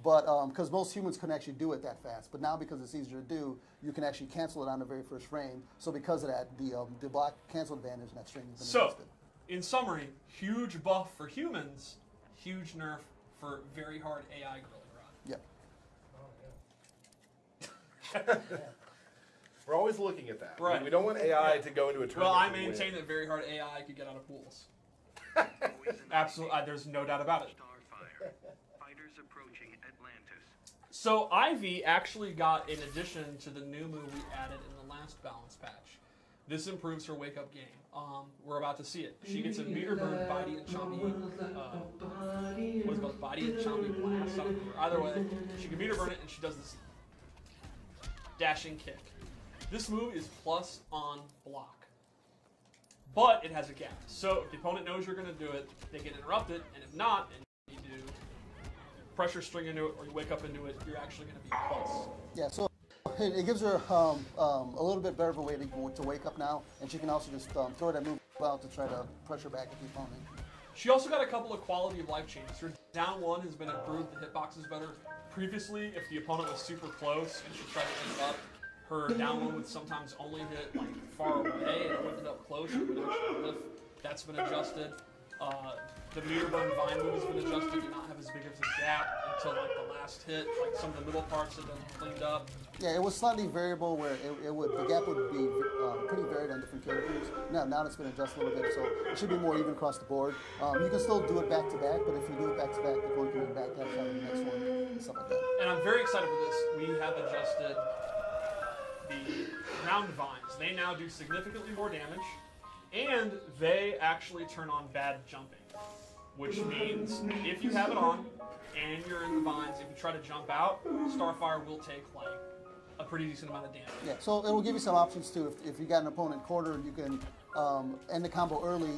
because most humans couldn't actually do it that fast. But now, because it's easier to do, you can actually cancel it on the very first frame. So because of that, the block cancel advantage in that string has been adjusted. In summary, huge buff for humans, huge nerf for very hard AI Gorilla Grodd. Yep. We're always looking at that. Right. We don't want AI to go into a tournament. Well, I maintain that very hard AI could get out of pools. Absolutely, there's no doubt about it. Fighters approaching Atlantis. So Ivy actually got an addition to the new move we added in the last balance patch. This improves her wake-up game. We're about to see it. She gets a meter burn, body and chompy. What is it called? Body and chompy blast. I don't remember. Either way, she can meter burn it, and she does this dashing kick. This move is plus on block, but it has a gap. So if the opponent knows you're going to do it, they can interrupt it, and if not, and you do pressure string into it or you wake up into it, you're actually going to be plus. Yeah, so it gives her a little bit better of a way to wake up now, and she can also just throw that move out to try to pressure back at the opponent. She also got a couple of quality of life changes. Her down 1 has been improved, the hitbox is better. Previously, if the opponent was super close and she tried to interrupt, her down 1 would sometimes only hit like far away, and if it up close, she would actually lift. That's been adjusted. The meter burn vine move has been adjusted to not have as big of a gap until like the last hit. Like some of the middle parts have been cleaned up. Yeah, it was slightly variable where the gap would be pretty varied on different characters. Now it's been adjusted a little bit, so it should be more even across the board. You can still do it back to back, but if you do it back to back, the opponent can be back to back on the next one and stuff like that. And I'm very excited for this. We have adjusted the ground vines. They now do significantly more damage, and they actually turn on bad jumping, which means if you have it on and you're in the vines, if you try to jump out, Starfire will take like a pretty decent amount of damage. Yeah, so it will give you some options too. If you got an opponent cornered, you can end the combo early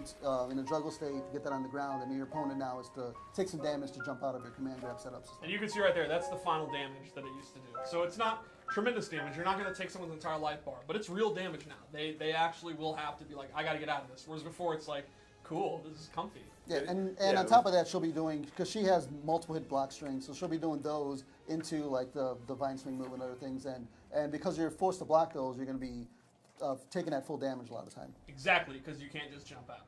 in a juggle state, get that on the ground, and your opponent now is to take some damage to jump out of your command grab setups. And you can see right there, that's the final damage that it used to do. So it's not tremendous damage. You're not going to take someone's entire life bar, but it's real damage now. They actually will have to be like, I got to get out of this. Whereas before it's like, cool, this is comfy. Yeah, and on top of that, she'll be doing, because she has multiple hit block strings, so she'll be doing those into like the vine swing move and other things, and because you're forced to block those, you're going to be taking that full damage a lot of the time. Exactly, because you can't just jump out.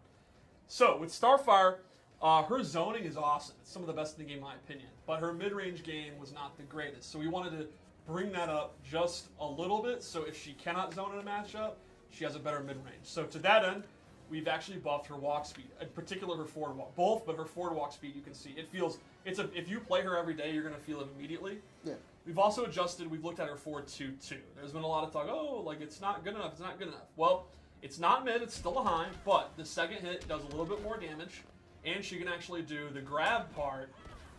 So with Starfire, her zoning is awesome. It's some of the best in the game, in my opinion, but her mid-range game was not the greatest, so we wanted to bring that up just a little bit, so if she cannot zone in a matchup, she has a better mid-range. So to that end, we've actually buffed her walk speed, in particular her forward walk. Both, but her forward walk speed, you can see. It feels, if you play her every day, you're going to feel it immediately. Yeah. We've also adjusted, we've looked at her forward 2-2. There's been a lot of talk, oh, like it's not good enough, it's not good enough. Well, it's not mid, it's still a high, but the second hit does a little bit more damage, and she can actually do the grab part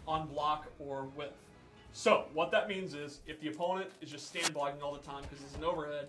on block or width. So, what that means is, if the opponent is just stand blocking all the time because it's an overhead,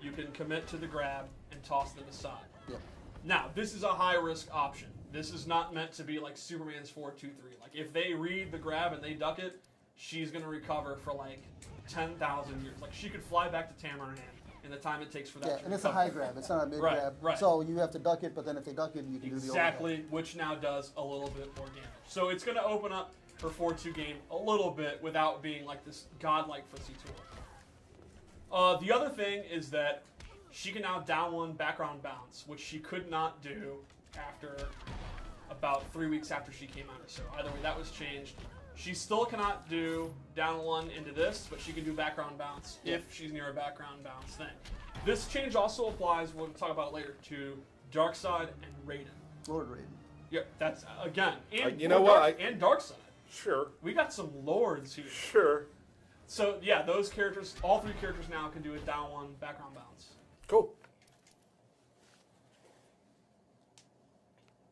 you can commit to the grab and toss them aside. Yeah. Now, this is a high-risk option. This is not meant to be like Superman's 4-2-3. Like, if they read the grab and they duck it, she's going to recover for like 10,000 years. Like, she could fly back to Tamaran in the time it takes for that to recover. And it's a high grab. It's not a mid grab. Right. So you have to duck it, but then if they duck it, you can do the overhead. Exactly, which now does a little bit more damage. So it's going to open up her 4-2 game a little bit without being like this godlike footsie tool. The other thing is that she can now down 1 background bounce, which she could not do after about 3 weeks after she came out or so. Either way, that was changed. She still cannot do down 1 into this, but she can do background bounce if she's near a background bounce thing. This change also applies, we'll talk about it later, to Darkseid and Raiden. Lord Raiden. Yeah, that's, again, and you know what? And Darkseid. Sure. We got some lords here. Sure. So, yeah, those characters, all 3 characters now can do a down 1 background bounce. Cool.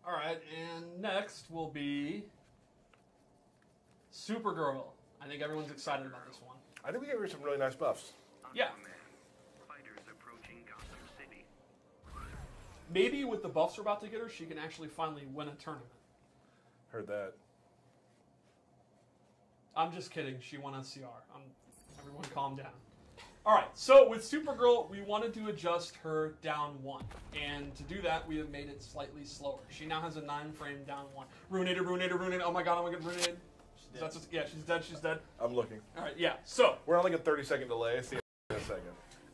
All right, and next will be Supergirl. I think everyone's excited about this one. I think we gave her some really nice buffs. Yeah. Fighters approaching Gotham City. Maybe with the buffs we're about to get her, she can actually finally win a tournament. Heard that. I'm just kidding. She won a CR. Everyone calm down. All right, so with Supergirl, we wanted to adjust her down 1. And to do that, we have made it slightly slower. She now has a 9-frame down 1. Ruinated, ruinated, ruinated. Oh my god, ruinated. Yeah, she's dead, she's dead. I'm looking. All right, yeah, so. We're on like a 30-second delay. See you in a second.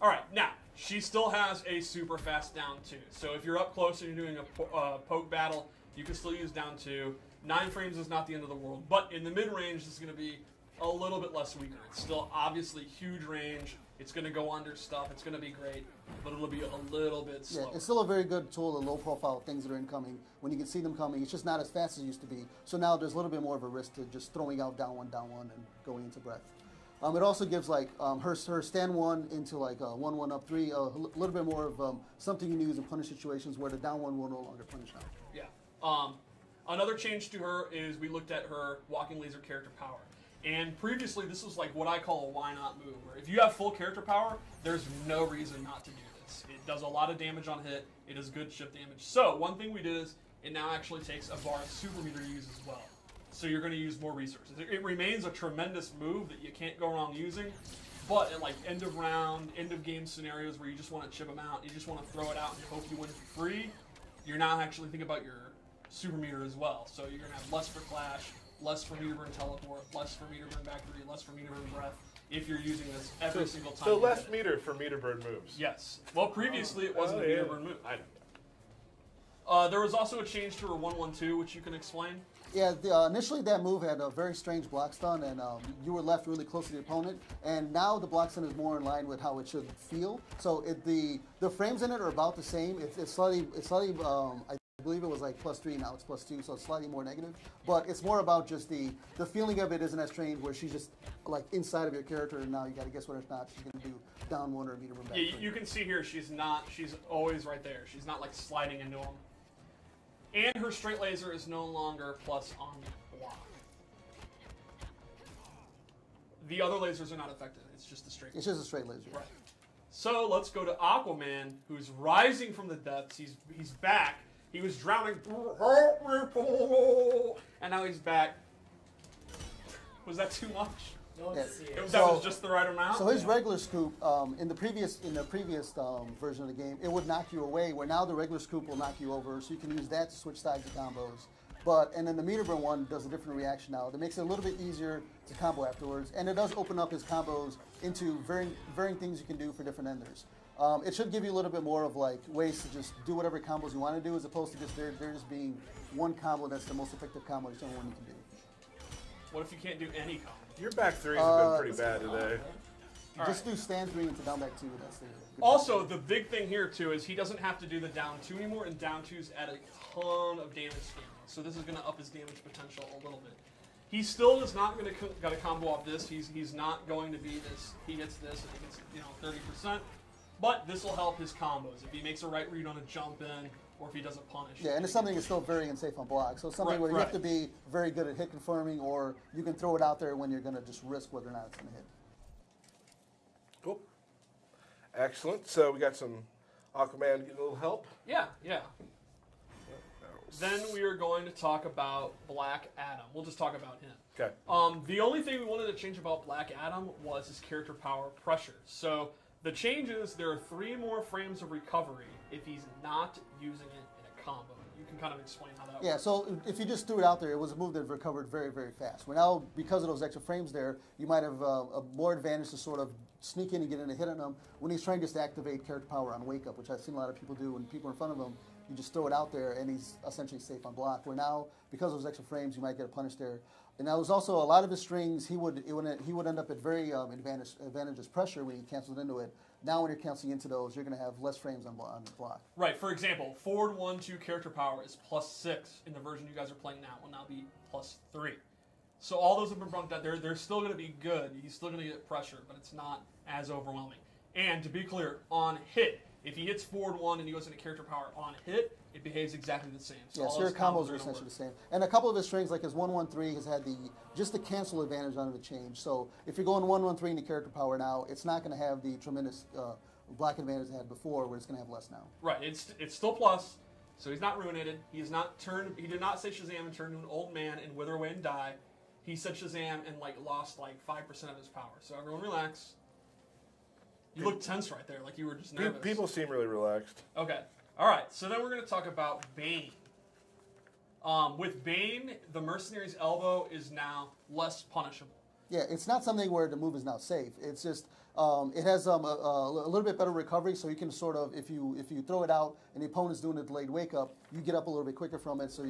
All right, now, she still has a super fast down 2. So if you're up close and you're doing a poke battle, you can still use down 2. 9 frames is not the end of the world, but in the mid-range, this is going to be a little bit less weaker. It's still obviously huge range. It's going to go under stuff. It's going to be great, but it'll be a little bit slower. Yeah, it's still a very good tool, the low-profile things that are incoming. When you can see them coming, it's just not as fast as it used to be. So now there's a little bit more of a risk to just throwing out down one, and going into breath. It also gives like her stand 1 into like 1-1 up 3, a little bit more of something you can use in punish situations where the down 1 will no longer punish now. Yeah. Another change to her is we looked at her walking laser character power. And previously, this was like what I call a why not move, where if you have full character power, there's no reason not to do this. It does a lot of damage on hit. It is good chip damage. So one thing we did is it now actually takes a bar of super meter use as well. So you're going to use more resources. It remains a tremendous move that you can't go wrong using, but at like end of round, end of game scenarios where you just want to chip them out, you just want to throw it out and hope you win for free, you're now actually thinking about your super meter as well. So you're going to have less for Clash, less for meter burn teleport, less for meter burn back 3, less for meter burn breath, if you're using this every single time. So less meter for meter burn moves. Yes. Well, previously it wasn't a meter burn move. I know. There was also a change to her 1-1-2, which you can explain. Yeah, initially that move had a very strange block stun, and you were left really close to the opponent. And now the block stun is more in line with how it should feel. So the frames in it are about the same. It's slightly I believe it was like +3, now it's +2, so it's slightly more negative. But it's more about just the feeling of it isn't as strange, where she's just like inside of your character, and now you got to guess whether or not she's going to do down 1 or meter burn back. Yeah, you can see here she's always right there. She's not like sliding into them. And her straight laser is no longer plus on block. The other lasers are not affected. It's just a straight laser. It's just a straight laser. Right. So let's go to Aquaman, who's rising from the depths. He's back. He was drowning. And now he's back. Was that too much? Yes. That was just the right amount? So his regular scoop, in the previous version of the game, it would knock you away, where now the regular scoop will knock you over, so you can use that to switch sides of combos. And then the meter burn one does a different reaction now. That makes it a little bit easier to combo afterwards, and it does open up his combos into varying things you can do for different enders. It should give you a little bit more of like ways to just do whatever combos you want to do, as opposed to just there just being one combo that's the most effective combo each one you can do. What if you can't do any combo? Your back 3s have been pretty bad today. Just do stand 3 into down back 2. That's the also, the big thing here too is he doesn't have to do the down 2 anymore, and down 2's add a ton of damage scaling. So this is going to up his damage potential a little bit. He still is not going to got a combo off this. He's not going to be this. He hits this and he gets 30%. But this will help his combos if he makes a right read on a jump in, or if he doesn't punish. Yeah, and it's something that's still very unsafe on block. So it's something where you have to be very good at hit confirming, or you can throw it out there when you're going to just risk whether or not it's going to hit. Cool. Excellent. So we got some Aquaman getting a little help. Yeah. Then we are going to talk about Black Adam. We'll just talk about him. Okay. The only thing we wanted to change about Black Adam was his character power pressure. So the change is there are 3 more frames of recovery if he's not using it in a combo. You can kind of explain how that works. Yeah, so if you just threw it out there, it was a move that recovered very, very fast. Well, now, because of those extra frames there, you might have a more advantage to sort of sneak in and get in a hit on him when he's trying just to activate character power on wake up, which I've seen a lot of people do when people are in front of him. You just throw it out there, and he's essentially safe on block. Where now, because of those extra frames, you might get a punish there. And now there's also a lot of his strings, he would end up at very advantageous pressure when he canceled into it. Now when you're canceling into those, you're going to have less frames on block. Right. For example, forward 1-2 character power is +6 in the version you guys are playing now. Will now be +3. So all those have been bumped out. They're still going to be good. He's still going to get pressure, but it's not as overwhelming. And to be clear, on hit, if he hits forward 1 and he goes into character power on hit, it behaves exactly the same. So your combos are essentially the same. And a couple of his strings, like his 1-1-3, has had just the cancel advantage on the change. So if you're going 1-1-3 into character power now, it's not going to have the tremendous block advantage it had before, where it's going to have less now. Right. It's still plus, so he's not ruinated. He is not turned. He did not say Shazam and turn into an old man and wither away and die. He said Shazam and lost 5% of his power. So everyone relax. You look tense right there, like you were just nervous. People seem really relaxed. Okay. All right. So then we're going to talk about Bane. With Bane, the Mercenary's elbow is now less punishable. Yeah, it's not something where the move is now safe. It's just it has a little bit better recovery, so you can sort of, if you throw it out and the opponent's doing a delayed wake up, you get up a little bit quicker from it. So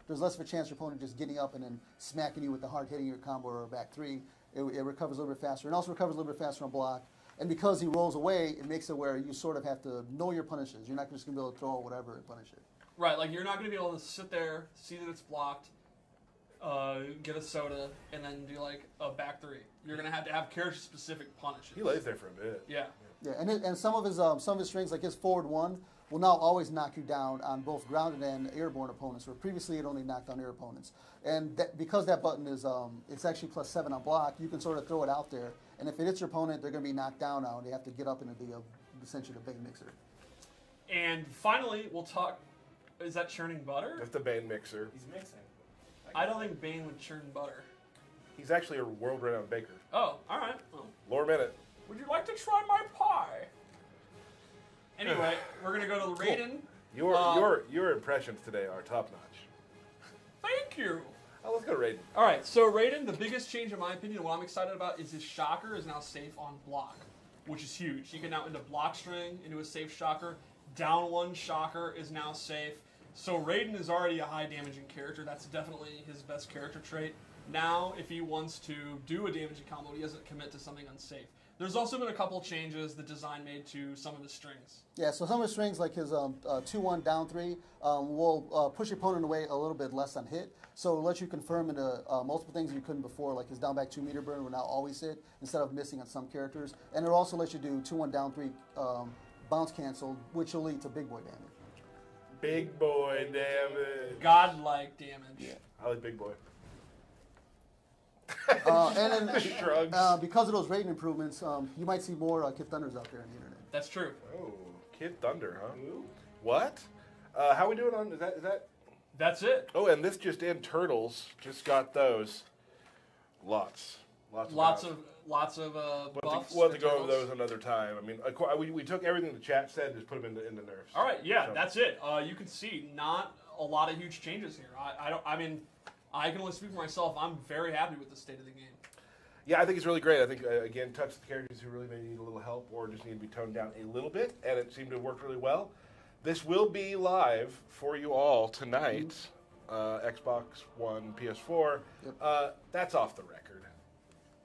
there's less of a chance your opponent just getting up and then smacking you with the hard hitting your combo or back 3. It recovers a little bit faster, and also recovers a little bit faster on block. And because he rolls away, it makes it where you sort of have to know your punishes. You're not just going to be able to throw whatever and punish it. Right, like you're not going to be able to sit there, see that it's blocked, get a soda, and then do a back 3. You're going to have character-specific punishes. He lays there for a bit. Yeah. Yeah, and some of his strings, like his forward 1, will now always knock you down on both grounded and airborne opponents, where previously it only knocked on air opponents. And because that button is it's actually +7 on block, you can sort of throw it out there, and if it hits your opponent, they're going to be knocked down now, and they have to get up into essentially the Bane mixer. And finally, we'll talk. Is that churning butter? That's the Bane mixer. He's mixing. I don't think Bane would churn butter. He's actually a world-renowned baker. Oh, all right. Well, Lore Minute. would you like to try my pie? Anyway, we're gonna go to Raiden. Your impressions today are top-notch. Thank you. Oh, let's go to Raiden. All right, so Raiden, the biggest change in my opinion, what I'm excited about is his shocker is now safe on block, which is huge. You can now into block string, into a safe shocker. Down 1 shocker is now safe. So Raiden is already a high damaging character. That's definitely his best character trait. Now, if he wants to do a damaging combo, he doesn't commit to something unsafe. There's also been a couple changes the design made to some of his strings. Yeah, so some of his strings, like his 2-1 down 3, will push your opponent away a little bit less on hit. So it'll let you confirm into multiple things you couldn't before, like his down back 2 meter burn will now always hit instead of missing on some characters. And it'll also let you do 2-1 down 3 bounce cancel, which will lead to big boy damage. Big boy damage. Godlike damage. Yeah. I like big boy. And then Shrugs. because of those Raiden improvements, you might see more Kid Thunders out there on the internet. That's true. Oh, Kid Thunder, huh? Ooh. What? How we doing on, is that? That's it. Oh, and this just in, Turtles just got those. Lots of buffs. We'll have to go over those another time. I mean, we took everything the chat said and just put them into nerfs. All right, yeah, so. That's it. You can see not a lot of huge changes here. I can only speak for myself. I'm very happy with the state of the game. Yeah, I think it's really great. I think, again, touch the characters who really may need a little help or just need to be toned down a little bit, and it seemed to have worked really well. This will be live for you all tonight. Xbox One, PS4. Yep. That's off the record.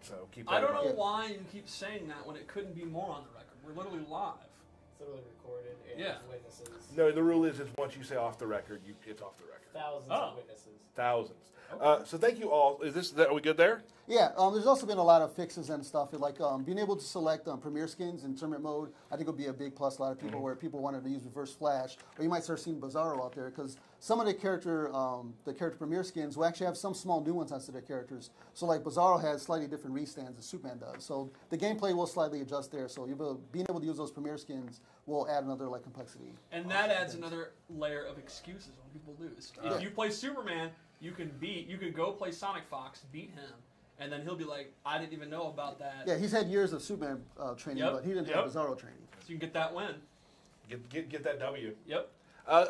So keep that I don't know why you keep saying that when it couldn't be more on the record. We're literally live. It's literally recorded and yeah. there's witnesses. No, the rule is once you say off the record, it's off the record. Thousands of witnesses. Thousands. Okay. So thank you all. Are we good there? Yeah, there's also been a lot of fixes and stuff, like being able to select Premier skins in tournament mode. I think would be a big plus. A lot of people where people wanted to use Reverse Flash, or you might start seeing Bizarro out there because some of the character Premier skins will actually have some small nuances to their characters. So like Bizarro has slightly different restands than Superman does. So the gameplay will slightly adjust there. So being able to use those Premier skins will add another complexity. And that adds another layer of excuses when people lose. If you play Superman, you could go play Sonic Fox, beat him. And then he'll be like, I didn't even know about that. Yeah, he's had years of Superman training, but he didn't have Bizarro training. So you can get that win. Get that W. Yep.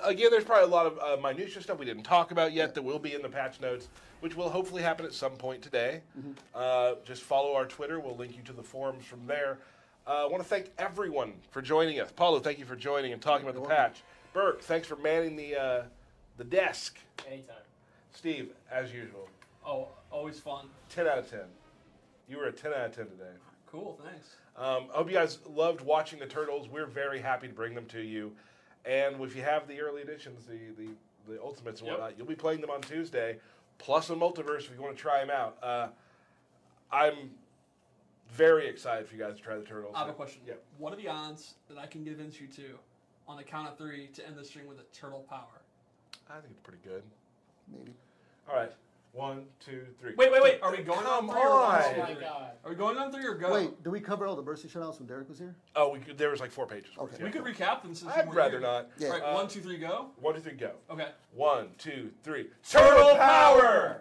Again, there's probably a lot of minutia stuff we didn't talk about yet that will be in the patch notes, which will hopefully happen at some point today. Just follow our Twitter. We'll link you to the forums from there. I want to thank everyone for joining us. Paulo, thank you for joining and talking about the patch. Burke, thanks for manning the desk. Anytime. Steve, as usual. Oh, always fun. 10 out of 10. You were a 10 out of 10 today. Cool, thanks. I hope you guys loved watching the Turtles. We're very happy to bring them to you. And if you have the early editions, the Ultimates and whatnot, you'll be playing them on Tuesday. plus a multiverse if you want to try them out. I'm very excited for you guys to try the turtles. I have a question. Yeah. What are the odds that I can convince you to, on the count of 3, to end the stream with a turtle power? I think it's pretty good. Maybe. All right. 1, 2, 3. Wait. Are we going on 3 or on. going Oh on my 3? god. Are we going on 3 or go? Wait, do we cover all the Mercy shutouts when Derek was here? Oh, there was like 4 pages. Okay. We could recap them since I'd you were rather here. not. Yeah. All right, 1, 2, 3, go. 1, 2, 3, go. Okay. 1, 2, 3. Turtle power!